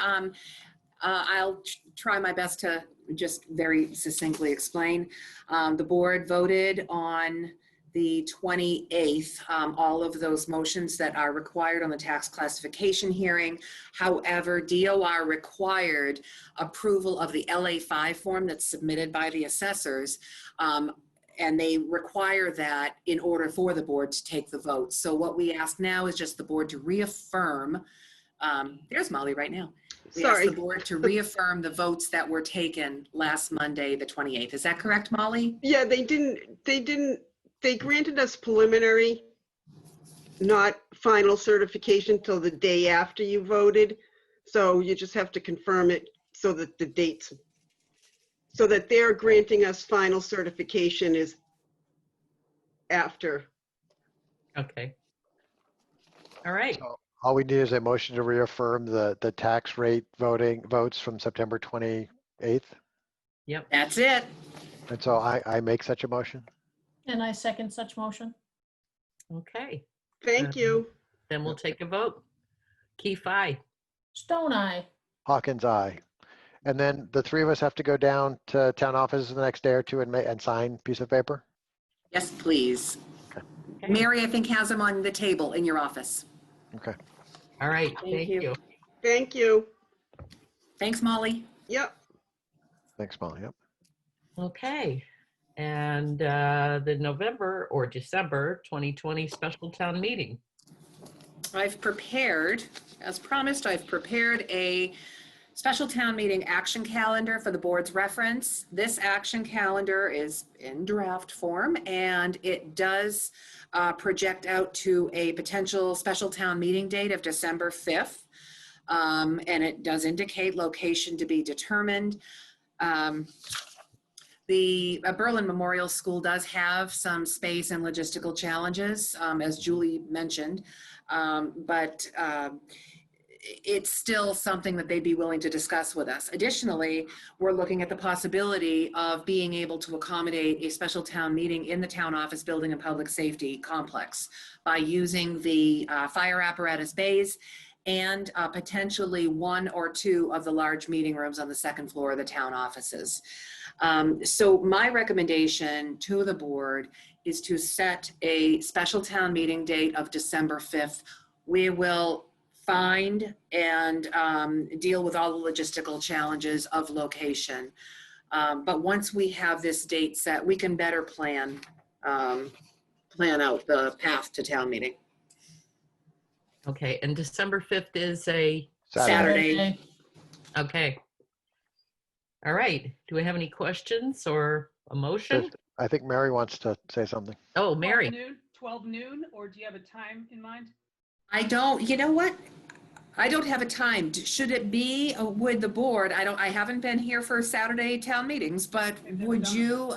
I'll try my best to just very succinctly explain. The board voted on the 28th, all of those motions that are required on the tax classification hearing. However, DOR required approval of the LA5 form that's submitted by the assessors. And they require that in order for the board to take the vote. So what we ask now is just the board to reaffirm, there's Molly right now. We ask Sorry. the board to reaffirm the votes that were taken last Monday, the 28th. Is that correct, Molly? Yeah, they granted us preliminary, not final certification till the day after you voted. So you just have to confirm it so that the dates, so that they're granting us final certification is after. Okay. All right. So all we need is a motion to reaffirm the tax rate votes from September 28th. Yep. That's it. And so I make such a motion. And I second such motion. Okay. Thank you. Then we'll take a vote. Keefe, aye. Stone Eye. Hawkins, aye. And then the three of us have to go down to town offices the next day or two and sign piece of paper? Yes, please. Okay. Mary, I think, has them on the table in your office. Okay. All right. Thank Thank you. you. Thank you. Thanks, Molly. Yep. Thanks, Molly. Yep. Okay. And the November or December 2020 special town meeting. I've prepared, as promised, I've prepared a special town meeting action calendar for the board's reference. This action calendar is in draft form, and it does project out to a potential special town meeting date of December 5th. And it does indicate location to be determined. The Berlin Memorial School does have some space and logistical challenges, as Julie mentioned, but it's still something that they'd be willing to discuss with us. Additionally, we're looking at the possibility of being able to accommodate a special town meeting in the town office building and public safety complex by using the fire apparatus bays and potentially one or two of the large meeting rooms on the second floor of the town offices. So my recommendation to the board is to set a special town meeting date of December 5th. We will find and deal with all the logistical challenges of location. But once we have this date set, we can better plan out the path to town meeting. Okay. And December 5th is a Saturday. okay. All right. Do we have any questions or a motion? I think Mary wants to say something. Oh, Mary. 12 noon, or do you have a time in mind? I don't, you know what? I don't have a time. Should it be with the board? I haven't been here for Saturday town meetings, but would you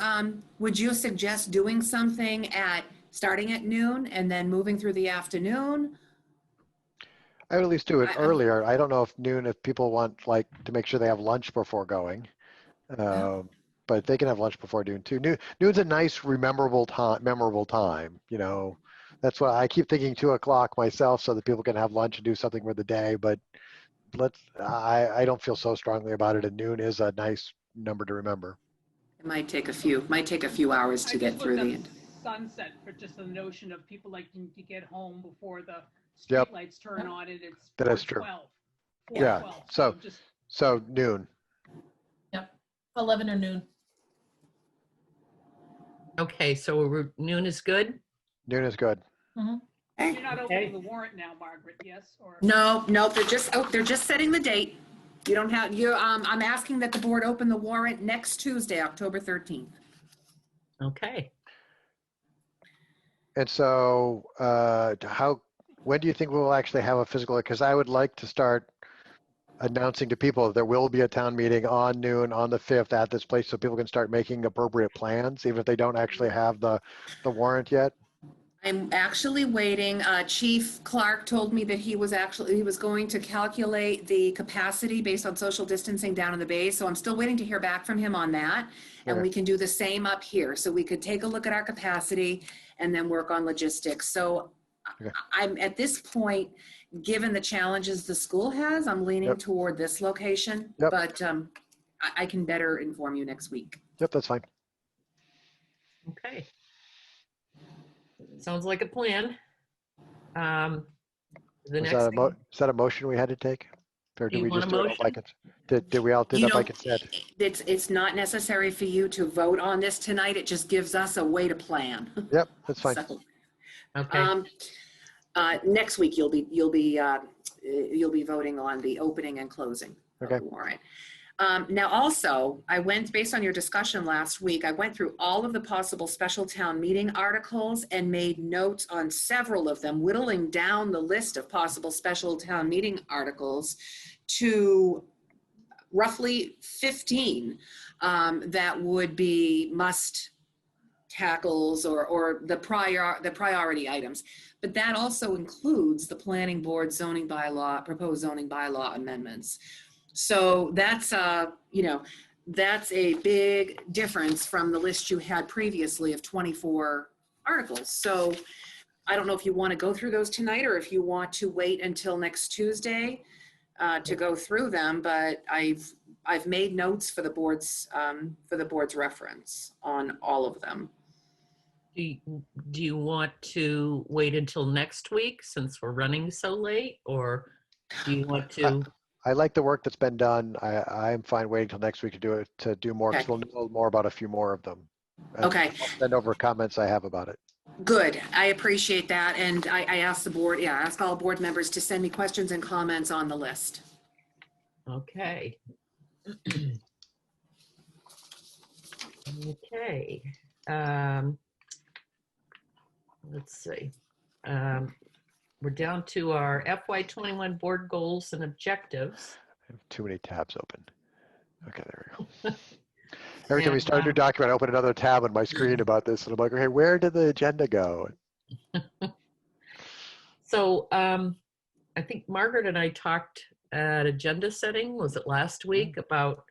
suggest doing something starting at noon and then moving through the afternoon? I would at least do it earlier. I don't know if noon, if people want like to make sure they have lunch before going. But they can have lunch before noon too. Noon's a nice, memorable time. You know, that's why I keep thinking 2 o'clock myself, so that people can have lunch and do something for the day. But I don't feel so strongly about it. And noon is a nice number to remember. It might take a few hours to get through the end. Sunset, for just the notion of people liking to get home before the Yep. streetlights turn on, and it's That is true. 4:12. Yeah. 4:12. So- Just So noon. 11 or noon. Okay. So noon is good. Noon is good. you're not Okay. opening the warrant now, Margaret, yes? Or No, they're just setting the date. You don't have, I'm asking that the board open the warrant next Tuesday, October 13th. Okay. And so when do you think we will actually have a physical? Because I would like to start announcing to people that there will be a town meeting on noon on the 5th at this place, so people can start making appropriate plans, even if they don't actually have the warrant yet. I'm actually waiting. Chief Clark told me that he was going to calculate the capacity based on social distancing down in the bay. So I'm still waiting to hear back from him on that. And Okay. we can do the same up here. So we could take a look at our capacity and then work on logistics. So Okay. I'm at this point, given the challenges the school has, I'm leaning Yep. toward this location. Yep. But I can better inform you next week. Yep, that's fine. Okay. Sounds like a plan. The Is next that thing, is that a motion we had to take? Or Do did you we want just a do it all by motion? Did we all do You that by know, consent? it's not necessary for you to vote on this tonight. It just gives us a way to plan. Yep, that's fine. So, okay, next week you'll be voting on the opening and closing of Okay. the warrant. Now also, I went, based on your discussion last week, I went through all of the possible special town meeting articles and made notes on several of them, whittling down the list of possible special town meeting articles to roughly 15 that would be must tackles or the priority items. But that also includes the planning board zoning bylaw, proposed zoning bylaw amendments. So that's that's a big difference from the list you had previously of 24 articles. So I don't know if you want to go through those tonight or if you want to wait until next Tuesday to go through them, but I've made notes for the board's reference on all of them. do you want to wait until next week since we're running so late, or do you want to? I like the work that's been done. I'm fine waiting till next week to do it, to do more, because Okay. we'll know more about a few more of them. And Okay. I'll send over comments I have about it. Good, I appreciate that, and I asked the board, ask all board members to send me questions and comments on the list. Okay. Okay. Let's see. We're down to our FY21 board goals and objectives. I have too many tabs open. Okay, there we go. Every time we And, start a new document, I open another tab on my screen about this, and I'm like, okay, where did the agenda go? So I think Margaret and I talked at agenda setting, was it last week, about,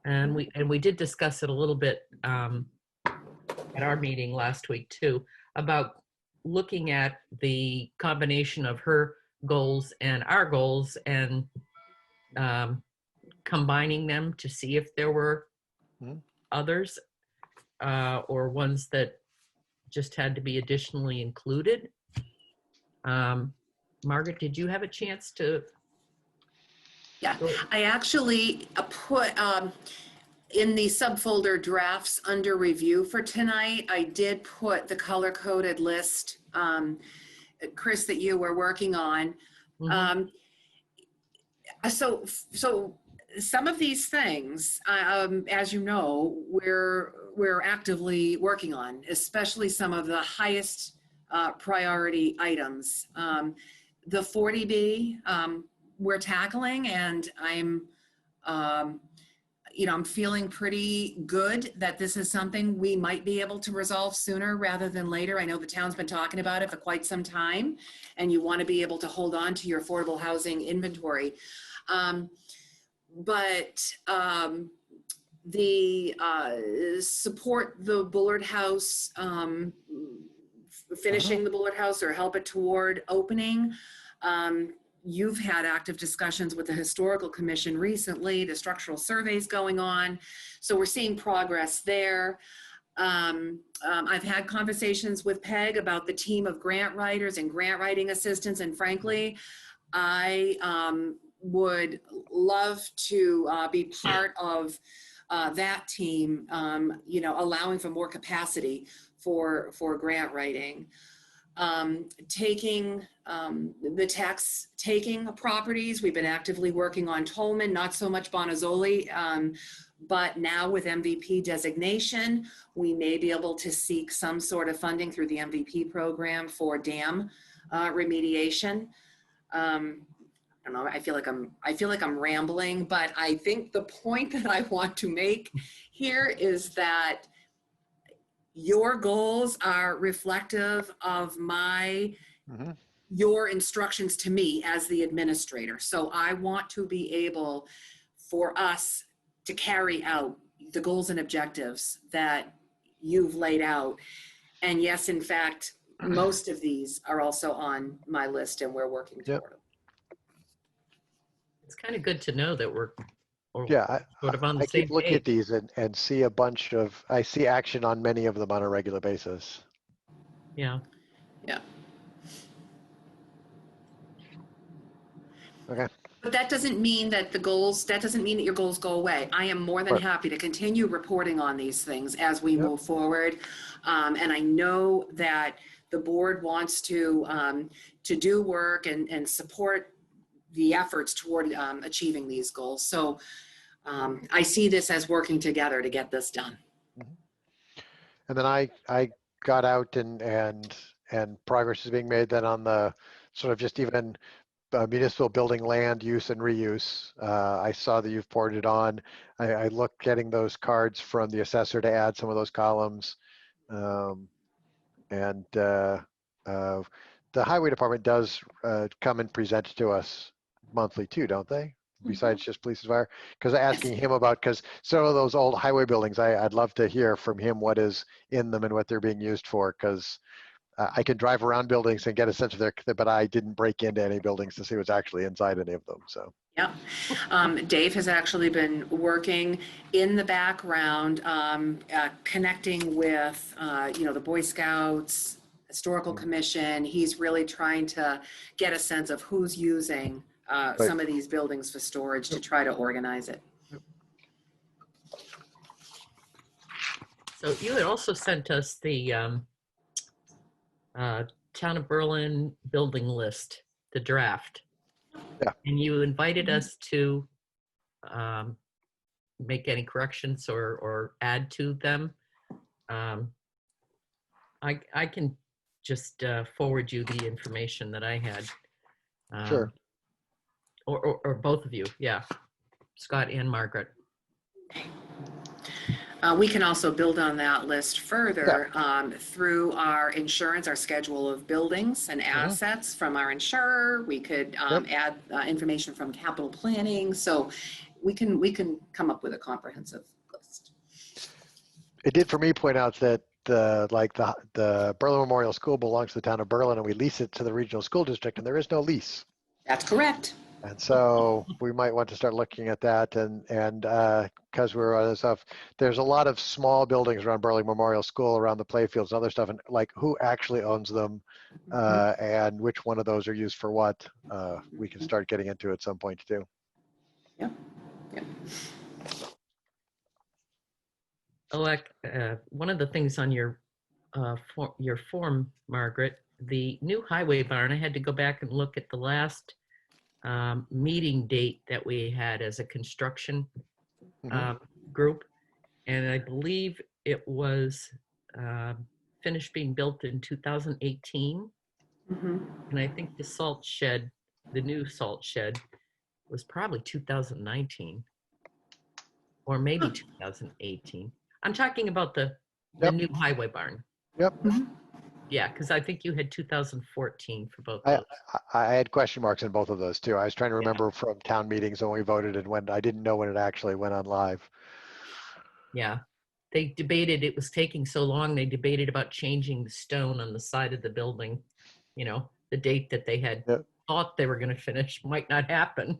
and we did discuss it a little bit at our meeting last week too, about looking at the combination of her goals and our goals and combining them to see if there were others or ones that just had to be additionally included. Margaret, did you have a chance to? Yeah, I actually put in the subfolder drafts under review for tonight, I did put the color-coded list, Chris, that you were working on. So some of these things, as you know, we're actively working on, especially some of the highest priority items. The 40B we're tackling, and I'm feeling pretty good that this is something we might be able to resolve sooner rather than later. I know the town's been talking about it for quite some time, and you want to be able to hold on to your affordable housing inventory. But the support the Bullard House, finishing the Bullard House or help it toward opening. You've had active discussions with the Historical Commission recently, the structural surveys going on. So we're seeing progress there. I've had conversations with Peg about the team of grant writers and grant writing assistants. And frankly, I would love to be part of that team, allowing for more capacity for grant writing. Taking the tax taking properties, we've been actively working on Tolman, not so much Bonazzoli, but now with MVP designation, we may be able to seek some sort of funding through the MVP program for dam remediation. I don't know, I feel like I'm rambling, but I think the point that I want to make here is that your goals are reflective of your instructions to me as the administrator. So I want to be able for us to carry out the goals and objectives that you've laid out. And yes, in fact, most of these are also on my list and we're working toward them. It's kind of good to know that we're sort of on the I same keep looking page. at these and see a bunch of, I see action on many of them on a regular basis. Yeah. Yeah. Okay. But that doesn't mean that that doesn't mean that your goals go away. I am more than Right. happy to continue reporting on these things as we Yep. move forward. And I know that the board wants to do work and support the efforts toward achieving these goals. So I see this as working together to get this done. And then I got out and progress is being made then on the sort of just even municipal building land use and reuse. I saw that you've poured it on. I looked getting those cards from the assessor to add some of those columns. And the highway department does come and present to us monthly too, don't they? Besides just police and fire, because asking him about, because some of those old highway buildings, I'd love to hear from him what is in them and what they're being used for, because I can drive around buildings and get a sense of their, but I didn't break into any buildings to see what's actually inside any of them. So. Yep. Dave has actually been working in the background, connecting with, the Boy Scouts, Historical Commission. He's really trying to get a sense of who's using some of these buildings for storage to try to organize it. So you had also sent us the Town of Berlin building list, the draft. Yeah. And you invited us to make any corrections or add to them. I can just forward you the information that I had. Sure. Or both of you, yeah. Scott and Margaret. We can also build on that list further through our insurance, our schedule of buildings and assets from our insurer. We could add information from capital planning. So we can come up with a comprehensive list. It did for me point out that the Berlin Memorial School belongs to the town of Berlin, and we lease it to the regional school district, and there is no lease. That's correct. And so we might want to start looking at that, and because we're on stuff, there's a lot of small buildings around Berlin Memorial School, around the playfields and other stuff, and like who actually owns them, and which one of those are used for what. We can start getting into at some point too. Yep. Yep. Alec, one of the things on your form, Margaret, the new highway barn, I had to go back and look at the last meeting date that we had as a construction group. And I believe it was finished being built in 2018. And I think the salt shed, the new salt shed, was probably 2019 or maybe 2018. I'm talking about the new highway barn. Yep. Yeah, because I think you had 2014 for both I those. I had question marks in both of those too. I was trying to remember from town meetings when we voted and when I didn't know when it actually went on live. Yeah, they debated, it was taking so long, they debated about changing the stone on the side of the building. You know, the date that they had thought they were going to finish might not happen.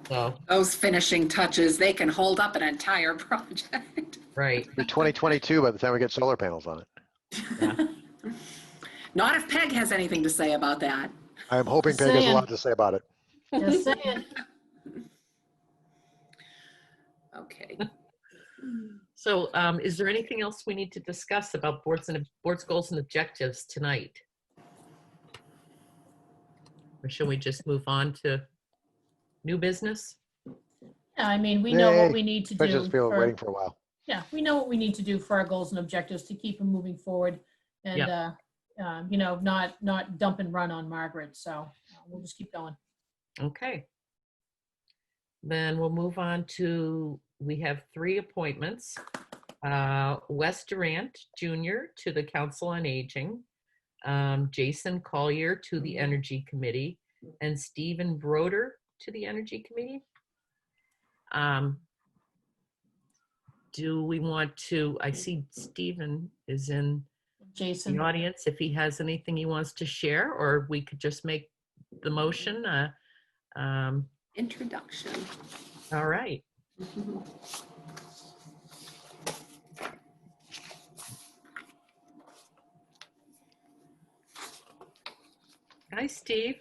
So those finishing touches, they can hold up an entire project. Right. It'll be 2022 by the time we get solar panels on it. Yeah. Not if Peg has anything to say about that. I'm hoping Peg has a lot to say about it. Just saying. Okay. So is there anything else we need to discuss about boards goals and objectives tonight? Or should we just move on to new business? Yeah, I mean, we know what we need to I do. just feel waiting for a while. Yeah, we know what we need to do for our goals and objectives to keep them moving forward, and not dump and run on Margaret. So we'll just keep going. Okay. Then we'll move on to, we have 3 appointments. Wes Durant Jr. to the Council on Aging, Jason Collier to the Energy Committee, and Stephen Broder to the Energy Committee. Do we want to, I see Stephen is in Jason. the audience, if he has anything he wants to share, or we could just make the motion. Introduction. All right. Hi, Steve.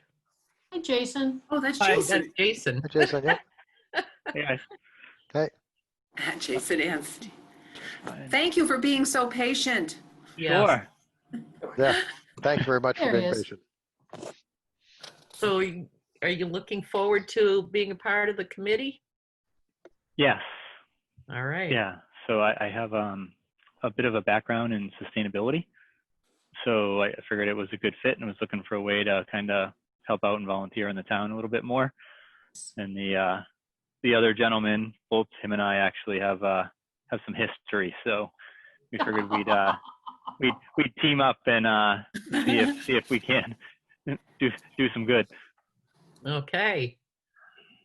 Hi, Jason. Oh, that's Hi. That's Jason. Jason. Jason, yeah. Hey guys. Okay. Jason and Steve. Fine. Thank you for being so patient. Yes. Sure. Yeah. Thank you very much for There he being is. patient. So are you looking forward to being a part of the committee? Yes. All right. Yeah. So I have a bit of a background in sustainability. So I figured it was a good fit and was looking for a way to kind of help out and volunteer in the town a little bit more. And the other gentleman, both him and I actually have some history. So we figured we'd team up and see if we can do some good. Okay.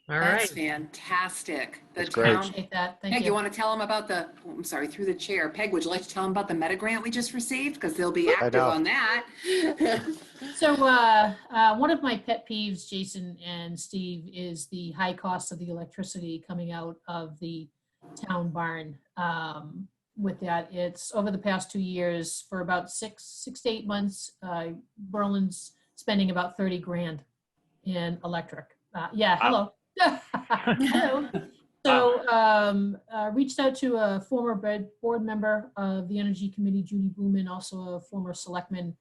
All That's right. fantastic. The That's great. town. Appreciate that. Thank Peg, you you. want to tell them about the, oh, I'm sorry, through the chair. Peg, would you like to tell them about the meta grant we just received? Because they'll be active know. on that. So one of my pet peeves, Jason and Steve, is the high cost of the electricity coming out of the town barn. With that, it's over the past 2 years, for about six to 8 months, Berlin's spending about 30 grand in electric. Yeah, hello. Hello. So reached out to a former board member of the Energy Committee, Judy Blumen, also a former selectman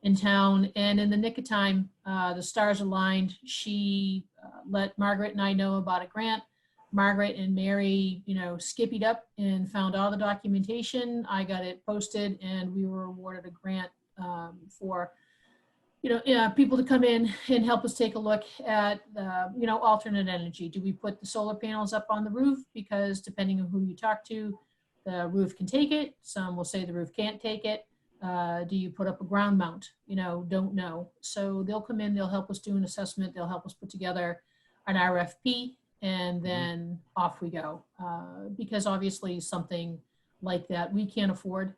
in town. And in the nick of time, the stars aligned. She let Margaret and I know about a grant. Margaret and Mary, skippied up and found all the documentation. I got it posted and we were awarded a grant for people to come in and help us take a look at, alternate energy. Do we put the solar panels up on the roof? Because depending on who you talk to, the roof can take it. Some will say the roof can't take it. Do you put up a ground mount? Don't know. So they'll come in, they'll help us do an assessment. They'll help us put together an RFP, and then off we go. Because obviously something like that, we can't afford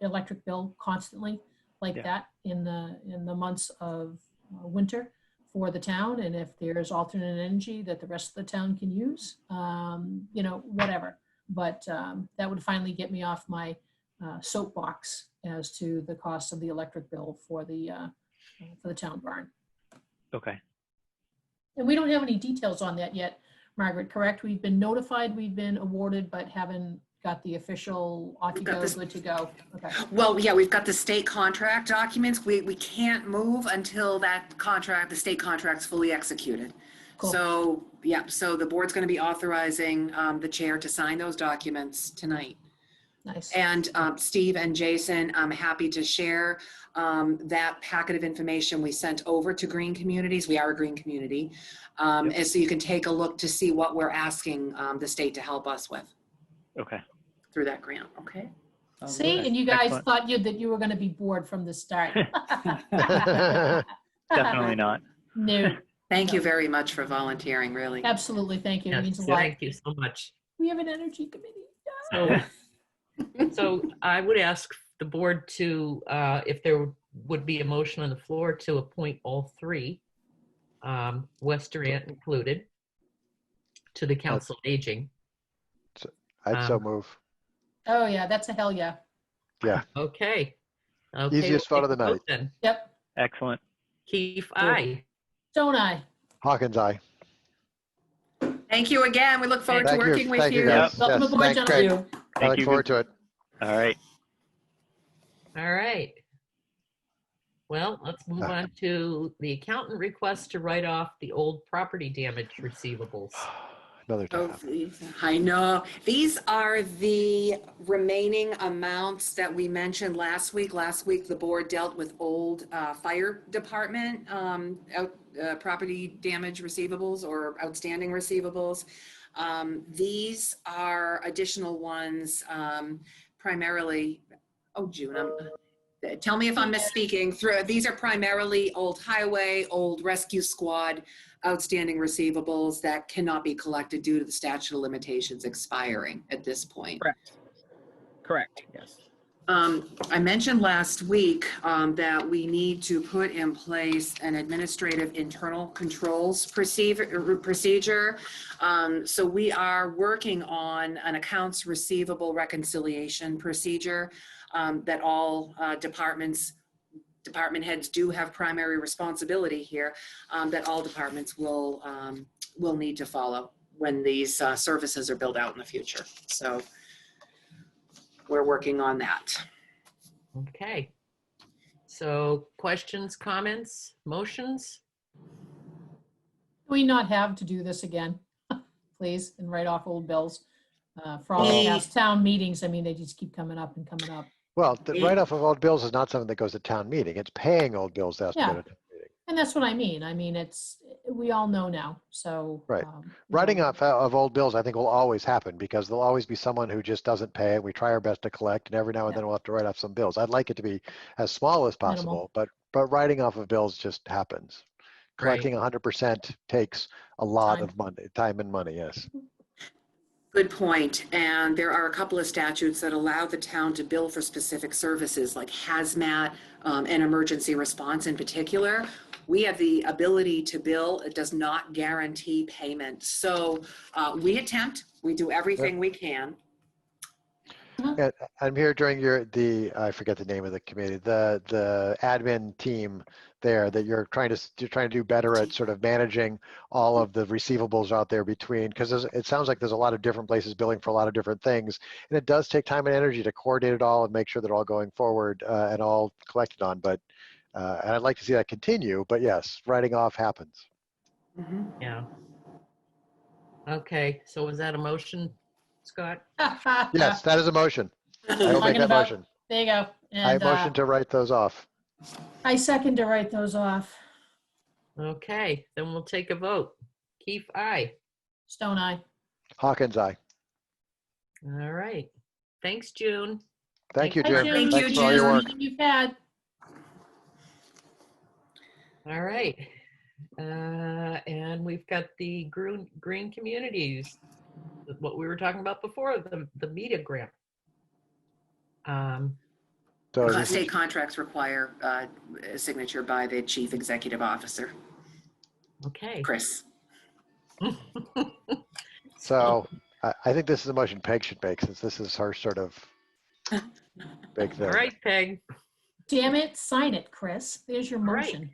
electric bill constantly like that in the months of winter for the town. And if there's alternate energy that the rest of the town can use, whatever. But that would finally get me off my soapbox as to the cost of the electric bill for the town barn. Okay. And we don't have any details on that yet, Margaret, correct? We've been notified, we've been awarded, but haven't got the official off you Got go, this- good to go. Okay. Well, yeah, we've got the state contract documents. We can't move until the state contract's fully executed. Cool. So, yeah, so the board's going to be authorizing the chair to sign those documents tonight. Nice. And Steve and Jason, I'm happy to share that packet of information we sent over to Green Communities. We are a green community. And so you can take a look to see what we're asking the state to help us with Okay. through that grant, okay? See, and you guys Excellent. thought that you were going to be bored from the start. Definitely not. No, Thank you very much for volunteering, really. absolutely. Thank you. It Yes, means a lot. thank you so much. We have an energy committee. So, so I would ask the board to, if there would be a motion on the floor to appoint all three, West Durant included, to the Council of Aging. I'd so move. Oh, yeah, that's a hell yeah. Yeah. Okay. Easiest we'll vote of take the a vote night. Then. Yep. Excellent. Keith, aye. Don't I? Hawkins, aye. Thank you again. We look forward to Thank you. working with Thank you, you. guys. Welcome Yes, aboard, thanks, Craig. gentlemen. I Thank look you. forward to it. All right. All right. Well, let's move on to the accountant request to write off the old property damage receivables. Another Oh, time. I know. These are the remaining amounts that we mentioned last week. Last week, the board dealt with old fire department property damage receivables or outstanding receivables. These are additional ones, primarily, oh, June, tell me if I'm misspeaking. These are primarily old highway, old rescue squad, outstanding receivables that cannot be collected due to the statute of limitations expiring at this point. Correct, yes. I mentioned last week that we need to put in place an administrative internal controls procedure. So we are working on an accounts receivable reconciliation procedure that all departments department heads do have primary responsibility here, that all departments will need to follow when these services are built out in the future. So we're working on that. Okay. So questions, comments, motions? Do we not have to do this again, please, and write off old bills? For all the We- past town meetings, I mean, they just keep coming up and coming up. Well, the write-off of old bills is not something that goes to town meeting. It's paying old bills that has to go Yeah. to town meeting. And that's what I mean. I mean, we all know now, so. Right. you Writing know, off of old bills, I think, will always happen because there'll always be someone who just doesn't pay, and we try our best to collect, and every now and Yeah. then we'll have to write off some bills. I'd like it to be as small as possible, but writing off of bills just happens. Collecting 100% takes a lot Time. of money, time and money, yes. Good point. And there are a couple of statutes that allow the town to bill for specific services like hazmat and emergency response in particular. We have the ability to bill. It does not guarantee payment. So we do everything we can. And I'm here during I forget the name of the committee, the admin team there, that you're trying to do better at sort of managing all of the receivables out there between, because it sounds like there's a lot of different places billing for a lot of different things, and it does take time and energy to coordinate it all and make sure they're all going forward and all collected on. But and I'd like to see that continue. But yes, writing off happens. Yeah. Okay, so was that a motion, Scott? Yes, that is a motion. I will make Talking that about- motion. There you go. I And motion to write those off. I second to write those off. Okay, then we'll take a vote. Keith, aye. Stone Eye. Hawkins, aye. All right. Thanks, June. Thank you, Hi, Jim. Thank Thanks you, for all your June. work. Meeting you've had. All right. And we've got the green communities, what we were talking about before, the media grant. So State contracts require a signature by the chief executive officer, Okay. Chris. So I think this is a motion Peg should make, since this is her sort of big thing. All right, Peg. Damn it, sign it, Chris. There's your All right. motion.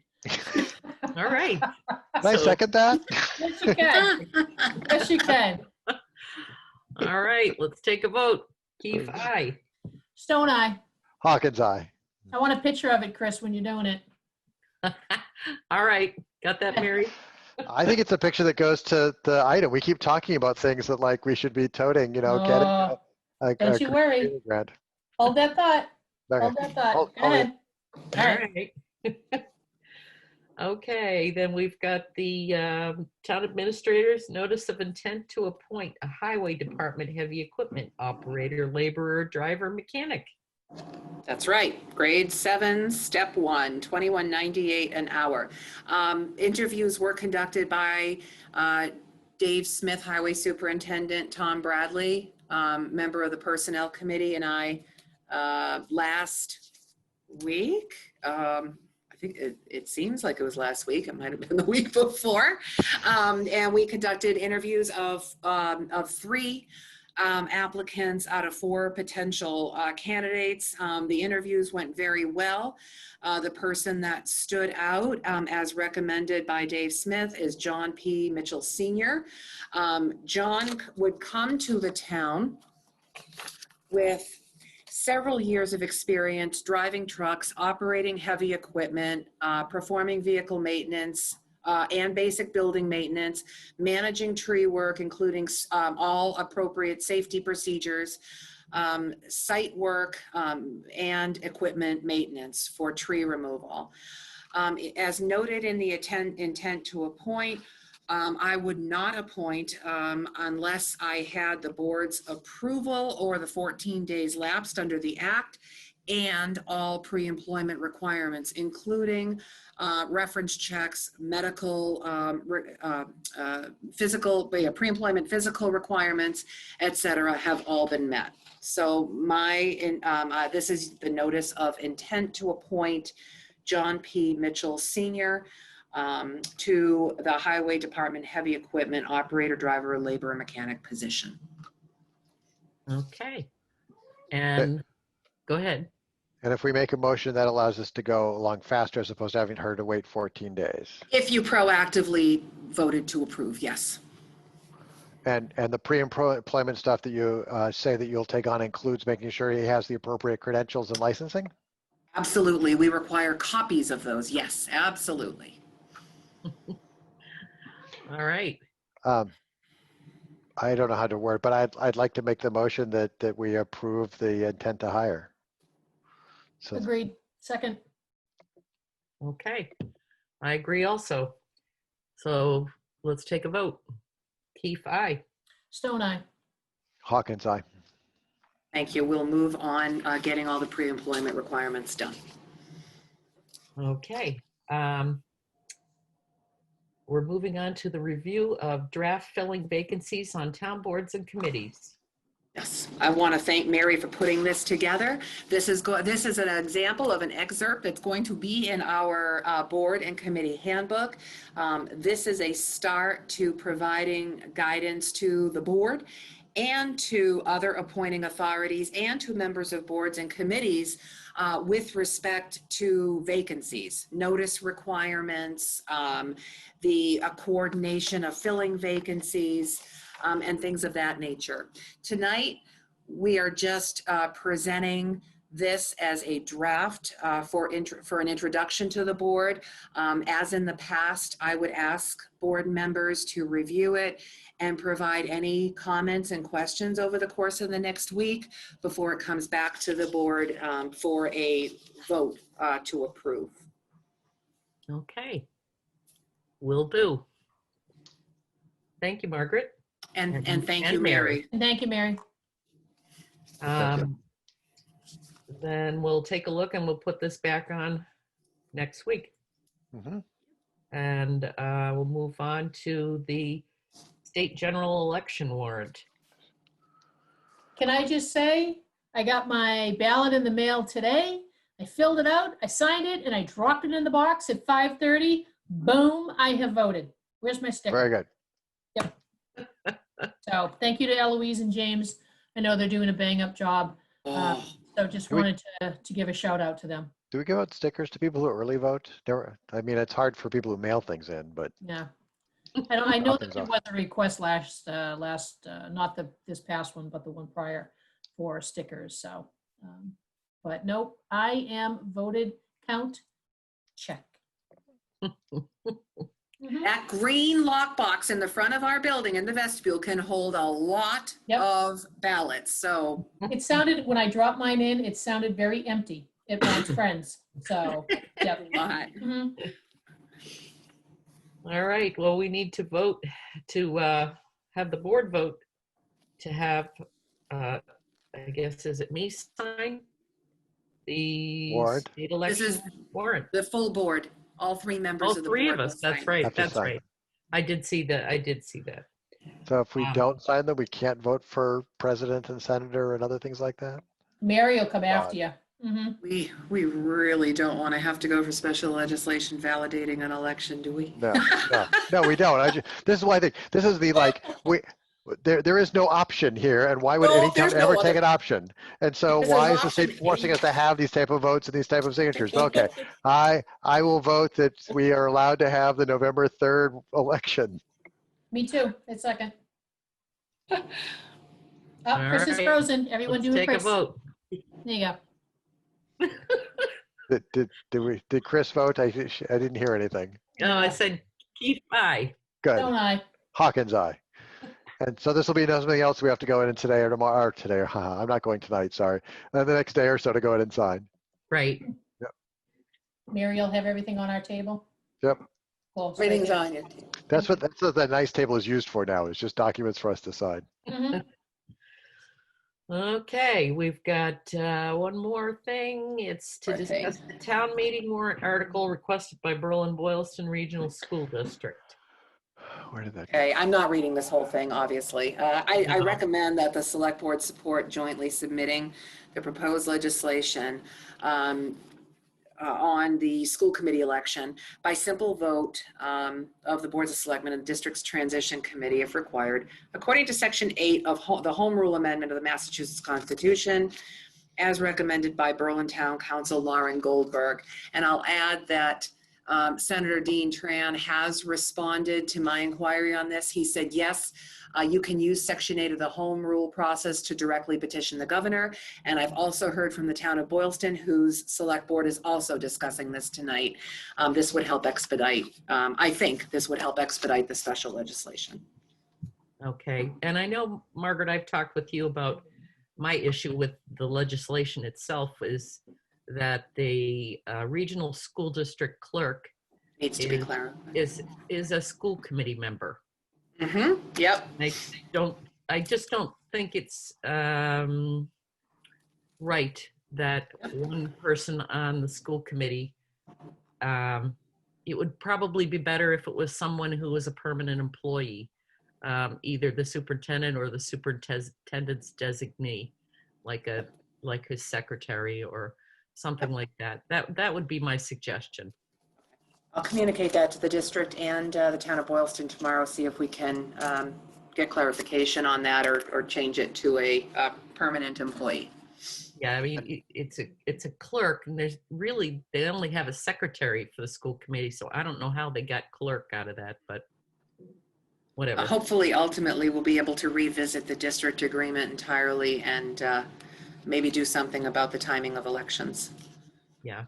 All right. Can I second that? Yes, you can. Yes, you can. All right, let's take a vote. Keith, aye. Stone Eye. Hawkins, aye. I want a picture of it, Chris, when you're doing it. All right, got that, Mary? I think it's a picture that goes to the item. We keep talking about things that like we should be toting, getting a Don't you worry. grant. Hold that thought. Okay. Hold that thought. Hold- Go hold it. ahead. All right. right. Okay, then we've got the town administrators notice of intent to appoint a highway department heavy equipment operator, laborer, driver, mechanic. That's right. Grade 7, step 1, $21.98 an hour. Interviews were conducted by Dave Smith, Highway Superintendent, Tom Bradley, member of the Personnel Committee, and I last week. I think it seems like it was last week. It might have been the week before. And we conducted interviews of 3 applicants out of 4 potential candidates. The interviews went very well. The person that stood out, as recommended by Dave Smith, is John P. Mitchell Sr. John would come to the town with several years of experience driving trucks, operating heavy equipment, performing vehicle maintenance, and basic building maintenance, managing tree work, including all appropriate safety procedures, site work, and equipment maintenance for tree removal. As noted in the intent to appoint, I would not appoint unless I had the board's approval or the 14 days lapsed under the act and all pre-employment requirements, including reference checks, medical, physical, pre-employment physical requirements, et cetera, have all been met. So this is the notice of intent to appoint John P. Mitchell Sr. To the Highway Department Heavy Equipment Operator, Driver, Laborer, Mechanic position. Okay. And go ahead. And if we make a motion, that allows us to go along faster as opposed to having her to wait 14 days. If you proactively voted to approve, yes. And the pre-employment stuff that you say that you'll take on includes making sure he has the appropriate credentials and licensing? Absolutely. We require copies of those. Yes, absolutely. All right. I don't know how to word, but I'd like to make the motion that we approve the intent to hire. So Agreed. Second. Okay. I agree also. So let's take a vote. Keith, aye. Stone Eye. Hawkins, aye. Thank you. We'll move on getting all the pre-employment requirements done. Okay. We're moving on to the review of draft filling vacancies on town boards and committees. Yes, I want to thank Mary for putting this together. This is an example of an excerpt that's going to be in our board and committee handbook. This is a start to providing guidance to the board and to other appointing authorities and to members of boards and committees with respect to vacancies, notice requirements, the coordination of filling vacancies, and things of that nature. Tonight, we are just presenting this as a draft for an introduction to the board. As in the past, I would ask board members to review it and provide any comments and questions over the course of the next week before it comes back to the board for a vote to approve. Okay. Will do. Thank you, Margaret. And thank And you, Mary. And thank you, Mary. Then we'll take a look and we'll put this back on next week. Mhm. And we'll move on to the state general election warrant. Can I just say, I got my ballot in the mail today. I filled it out, I signed it, and I dropped it in the box at 5:30. Boom, I have voted. Where's my sticker? Very good. So thank you to Eloise and James. I know they're doing a bang-up job. Oh, So just Do we- wanted to give a shout out to them. Do we give out stickers to people who early vote? I mean, it's hard for people who mail things in, but Yeah. I know that Happens there was a request last, not this past one, but the one prior for stickers, so. But nope, I am voted, count, check. Mhm. that green lockbox in the front of our building in the vestibule can hold a lot Yep. of ballots. So It sounded, when I dropped mine in, it sounded very empty at my friends, so, yep. Mhm. All right, well, we need to vote to have the board vote to have, I guess, is it me sign the Warrant. state this election is warrant? the full board, all three members All of the three board. of us, will that's sign. right, Have to that's sign. right. I did see that. so if we Wow. don't sign them, we can't vote for president and senator and other things like that? Mary will come after you. Mhm. We really don't want to have to go for special legislation validating an election, do we? No, no, we don't. This is why this is the there is no option here, and why would No, any town there's no ever take other- an option? And so Because why there's is the state option forcing A. us to have these type of votes and these type of signatures? Okay, I will vote that we are allowed to have the November 3rd election. Me too, it's second. All Chris is right. frozen, everyone Let's do it, take a Chris. vote. There you go. Did Chris vote? I didn't hear anything. No, I said Keith, aye. Good. Don't I? Hawkins, aye. And so this will be something else we have to go in today or tomorrow, or today, I'm not going tonight, sorry. And the next day or so to go in and sign. Right. Mary will have everything on our table? Yep. Cool. So they Everything's can- on you. That's what the nice table is used for now. It's just documents for us to sign. Mhm. Okay, we've got one more thing. It's to Okay. discuss the town meeting warrant article requested by Berlin-Boylston Regional School District. Where did that go? Okay, I'm not reading this whole thing, obviously. I No. recommend that the select board support jointly submitting the proposed legislation on the school committee election by simple vote of the boards of selectmen and district's transition committee if required, according to section 8 of the Home Rule Amendment of the Massachusetts Constitution. as recommended by Berlin Town Council Lauren Goldberg. And I'll add that Senator Dean Tran has responded to my inquiry on this. He said, yes, you can use Section 8 of the home rule process to directly petition the governor. And I've also heard from the town of Boylston, whose select board is also discussing this tonight. This would help expedite, I think this would help expedite the special legislation. Okay, and I know, Margaret, I've talked with you about my issue with the legislation itself is that the regional school district clerk Needs to be clarified. is a school committee member. Mm-hmm. Yep. I just don't think it's right that one person on the school committee, it would probably be better if it was someone who was a permanent employee, either the superintendent or the superintendent's designee, like his secretary or something like that. That would be my suggestion. I'll communicate that to the district and the town of Boylston tomorrow, see if we can get clarification on that or change it to a permanent employee. Yeah, I mean, it's a clerk, and they only have a secretary for the school committee, so I don't know how they got clerk out of that, but whatever. Hopefully, ultimately, we'll be able to revisit the district agreement entirely and maybe do something about the timing of elections. Yeah.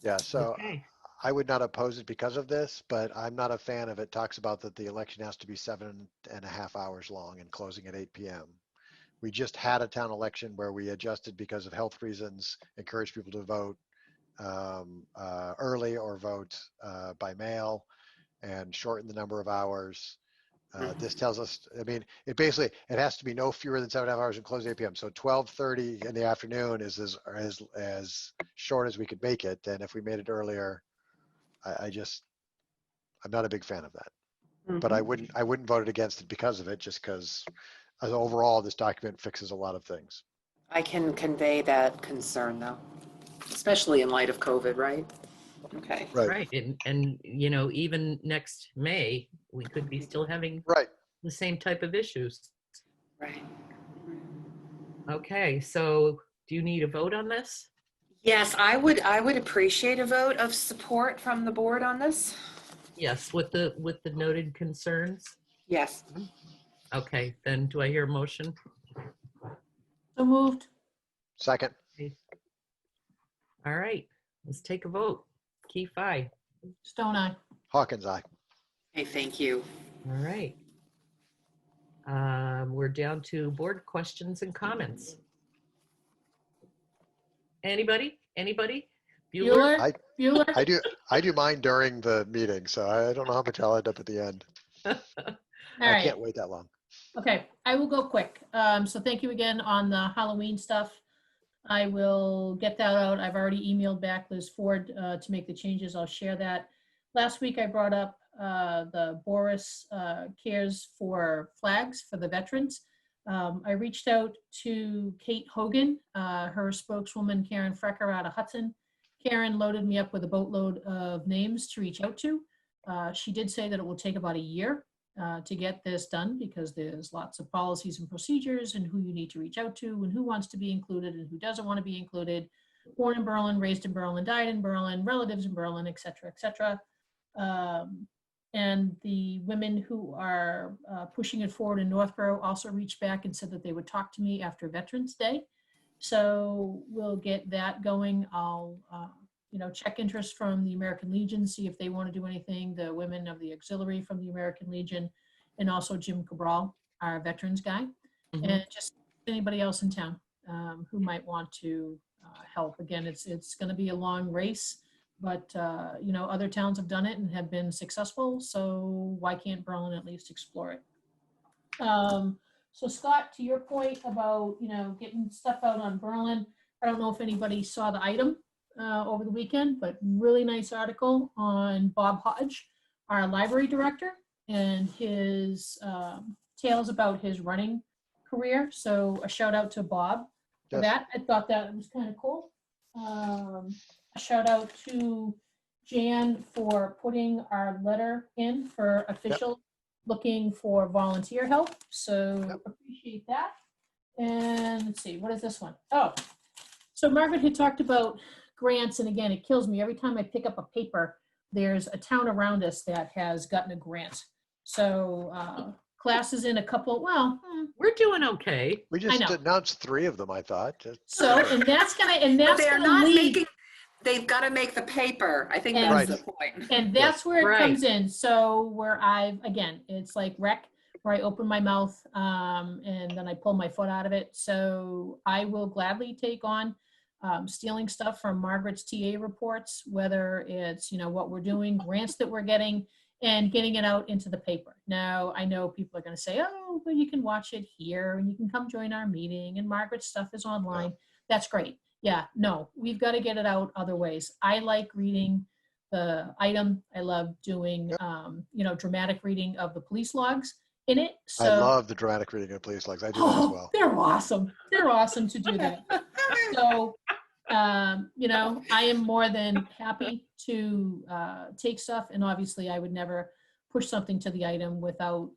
Yeah, so Okay. I would not oppose it because of this, but I'm not a fan of it. Talks about that the election has to be 7.5 hours long and closing at 8 p.m. We just had a town election where we adjusted because of health reasons, encouraged people to vote early or vote by mail and shorten the number of hours. This tells us, I mean, it has to be no fewer than 7.5 hours and close at 8 p.m. So 12:30 in the afternoon is as short as we could make it. And if we made it earlier, I'm not a big fan of that. Mm-hmm. But I wouldn't vote against it because of it, just because overall this document fixes a lot of things. I can convey that concern, though, especially in light of COVID, right? Okay. Right. And even next May, we could be still having the same type of issues. Right. Okay, so do you need a vote on this? Yes, I would appreciate a vote of support from the board on this. Yes, with the noted concerns. Yes. Okay, then do I hear a motion? So moved. Second. Okay. All right, let's take a vote. Keefe, aye. Stone eye. Hawkins, aye. Okay, thank you. All right. We're down to board questions and comments. Anybody? Bueller? Bueller? I do mine during the meeting, so I don't know how much I'll end up at the end. All I right. can't wait that long. Okay, I will go quick. So thank you again on the Halloween stuff. I will get that out. I've already emailed back Liz Ford to make the changes. I'll share that. Last week I brought up the Boris Cares for flags for the veterans. I reached out to Kate Hogan, her spokeswoman Karen Frecker out of Hudson. Karen loaded me up with a boatload of names to reach out to. She did say that it will take about a year to get this done because there's lots of policies and procedures and who you need to reach out to and who wants to be included and who doesn't want to be included. Born in Berlin, raised in Berlin, died in Berlin, relatives in Berlin, et cetera, et cetera. And the women who are pushing it forward in Northborough also reached back and said that they would talk to me after Veterans Day. So we'll get that going. I'll check interest from the American Legion, see if they want to do anything, the women of the auxiliary from the American Legion, and also Jim Cabral, our veterans guy, and just anybody else in town who might want to help. Again, it's going to be a long race, but other towns have done it and have been successful, so why can't Berlin at least explore it? So Scott, to your point about getting stuff out on Berlin, I don't know if anybody saw the item over the weekend, but really nice article on Bob Hodge, our library director, and his tales about his running career. So a shout out to Bob for that. I thought that was kind of cool. A shout out to Jan for putting our letter in for official looking for volunteer help. So appreciate that. And let's see, what is this one? Oh, So Margaret had talked about grants, and again, it kills me. Every time I pick up a paper, there's a town around us that has gotten a grant. So classes in a couple, We're doing okay. We I just know. announced 3 of them, I thought. so, and that's But that's they're gonna not lead, making, they've got to make the paper. I think And- that's Right. the point. and that's where it Right. comes in. So where again, it's like rec, where I open my mouth and then I pull my foot out of it. So I will gladly take on stealing stuff from Margaret's TA reports, whether it's, what we're doing, grants that we're getting, and getting it out into the paper. Now, I know people are going to say, oh, but you can watch it here and you can come join our meeting and Margaret's stuff is online. That's great. Yeah, no, we've got to get it out other ways. I like reading the item. I love doing, dramatic reading of the police logs in it. So, I love the dramatic reading of police logs. I do that as well. They're awesome. They're awesome to do that. So, I am more than happy to take stuff, and obviously I would never push something to the item without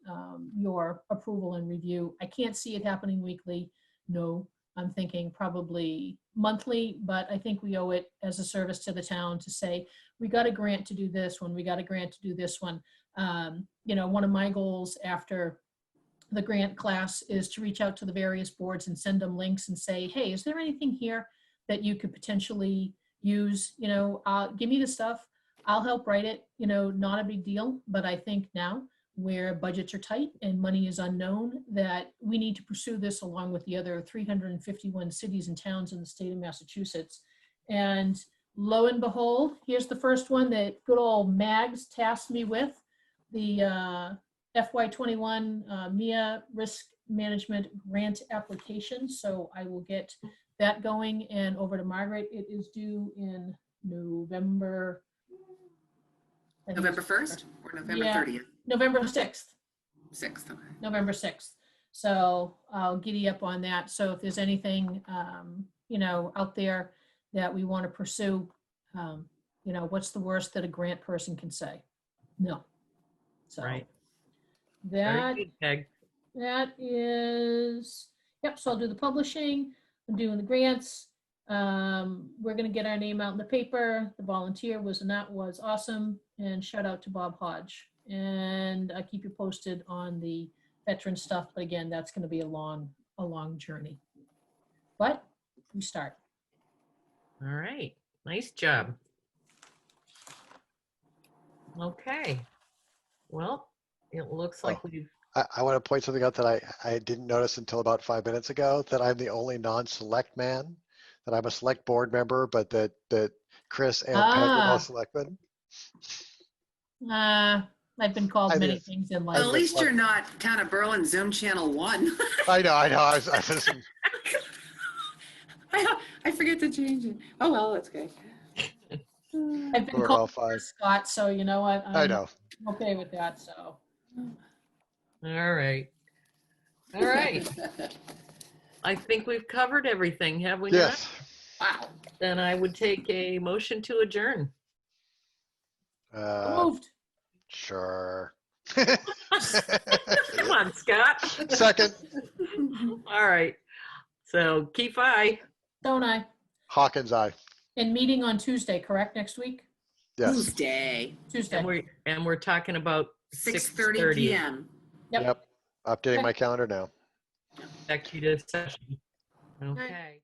your approval and review. I can't see it happening weekly. No, I'm thinking probably monthly, but I think we owe it as a service to the town to say, we got a grant to do this one, we got a grant to do this one. One of my goals after the grant class is to reach out to the various boards and send them links and say, hey, is there anything here that you could potentially use? Give me the stuff. I'll help write it, not a big deal. But I think now where budgets are tight and money is unknown, that we need to pursue this along with the other 351 cities and towns in the state of Massachusetts. And lo and behold, here's the first one that good old Mags tasked me with, the FY21 MIA risk management grant application. So I will get that going and over to Margaret. It is due in November. I think November it's 1st or November Yeah. 30th? November 6th. 6th, okay. November 6th. So I'll giddy up on that. So if there's anything, out there that we want to pursue, what's the worst that a grant person can say? No. So Right. that, Very good, Peg. that is, so I'll do the publishing, I'm doing the grants. We're gonna get our name out in the paper. The volunteer was awesome, and shout out to Bob Hodge. And I'll keep you posted on the veteran stuff, but again, that's gonna be a long journey. But we start. All right. Nice job. Okay. Well, it looks like we've, I want to point something out that I didn't notice until about 5 minutes ago, that I'm the only non-select man, that I'm a select board member, but that Chris and Peg are both selectmen. I've been called I many mean, things in Well, life. at least you're not Town of Berlin Zoom Channel 1. I know. I I forget to change it. Oh, well, that's good. I've been We're called all fine. Scott, so you know what? I know. I'm okay with that, so. all right. All right. I think we've covered everything, have we not? Yes. Wow. Then I would take a motion to adjourn. Moved. Sure. Come on, Scott. Second. All right. So Keith, aye. Don't I? Hawkins, aye. And meeting on Tuesday, correct, next week? Yes. Tuesday, Tuesday. And we're talking about 6:30 PM. Yep. Updating Okay. my calendar now. Executive session. Okay.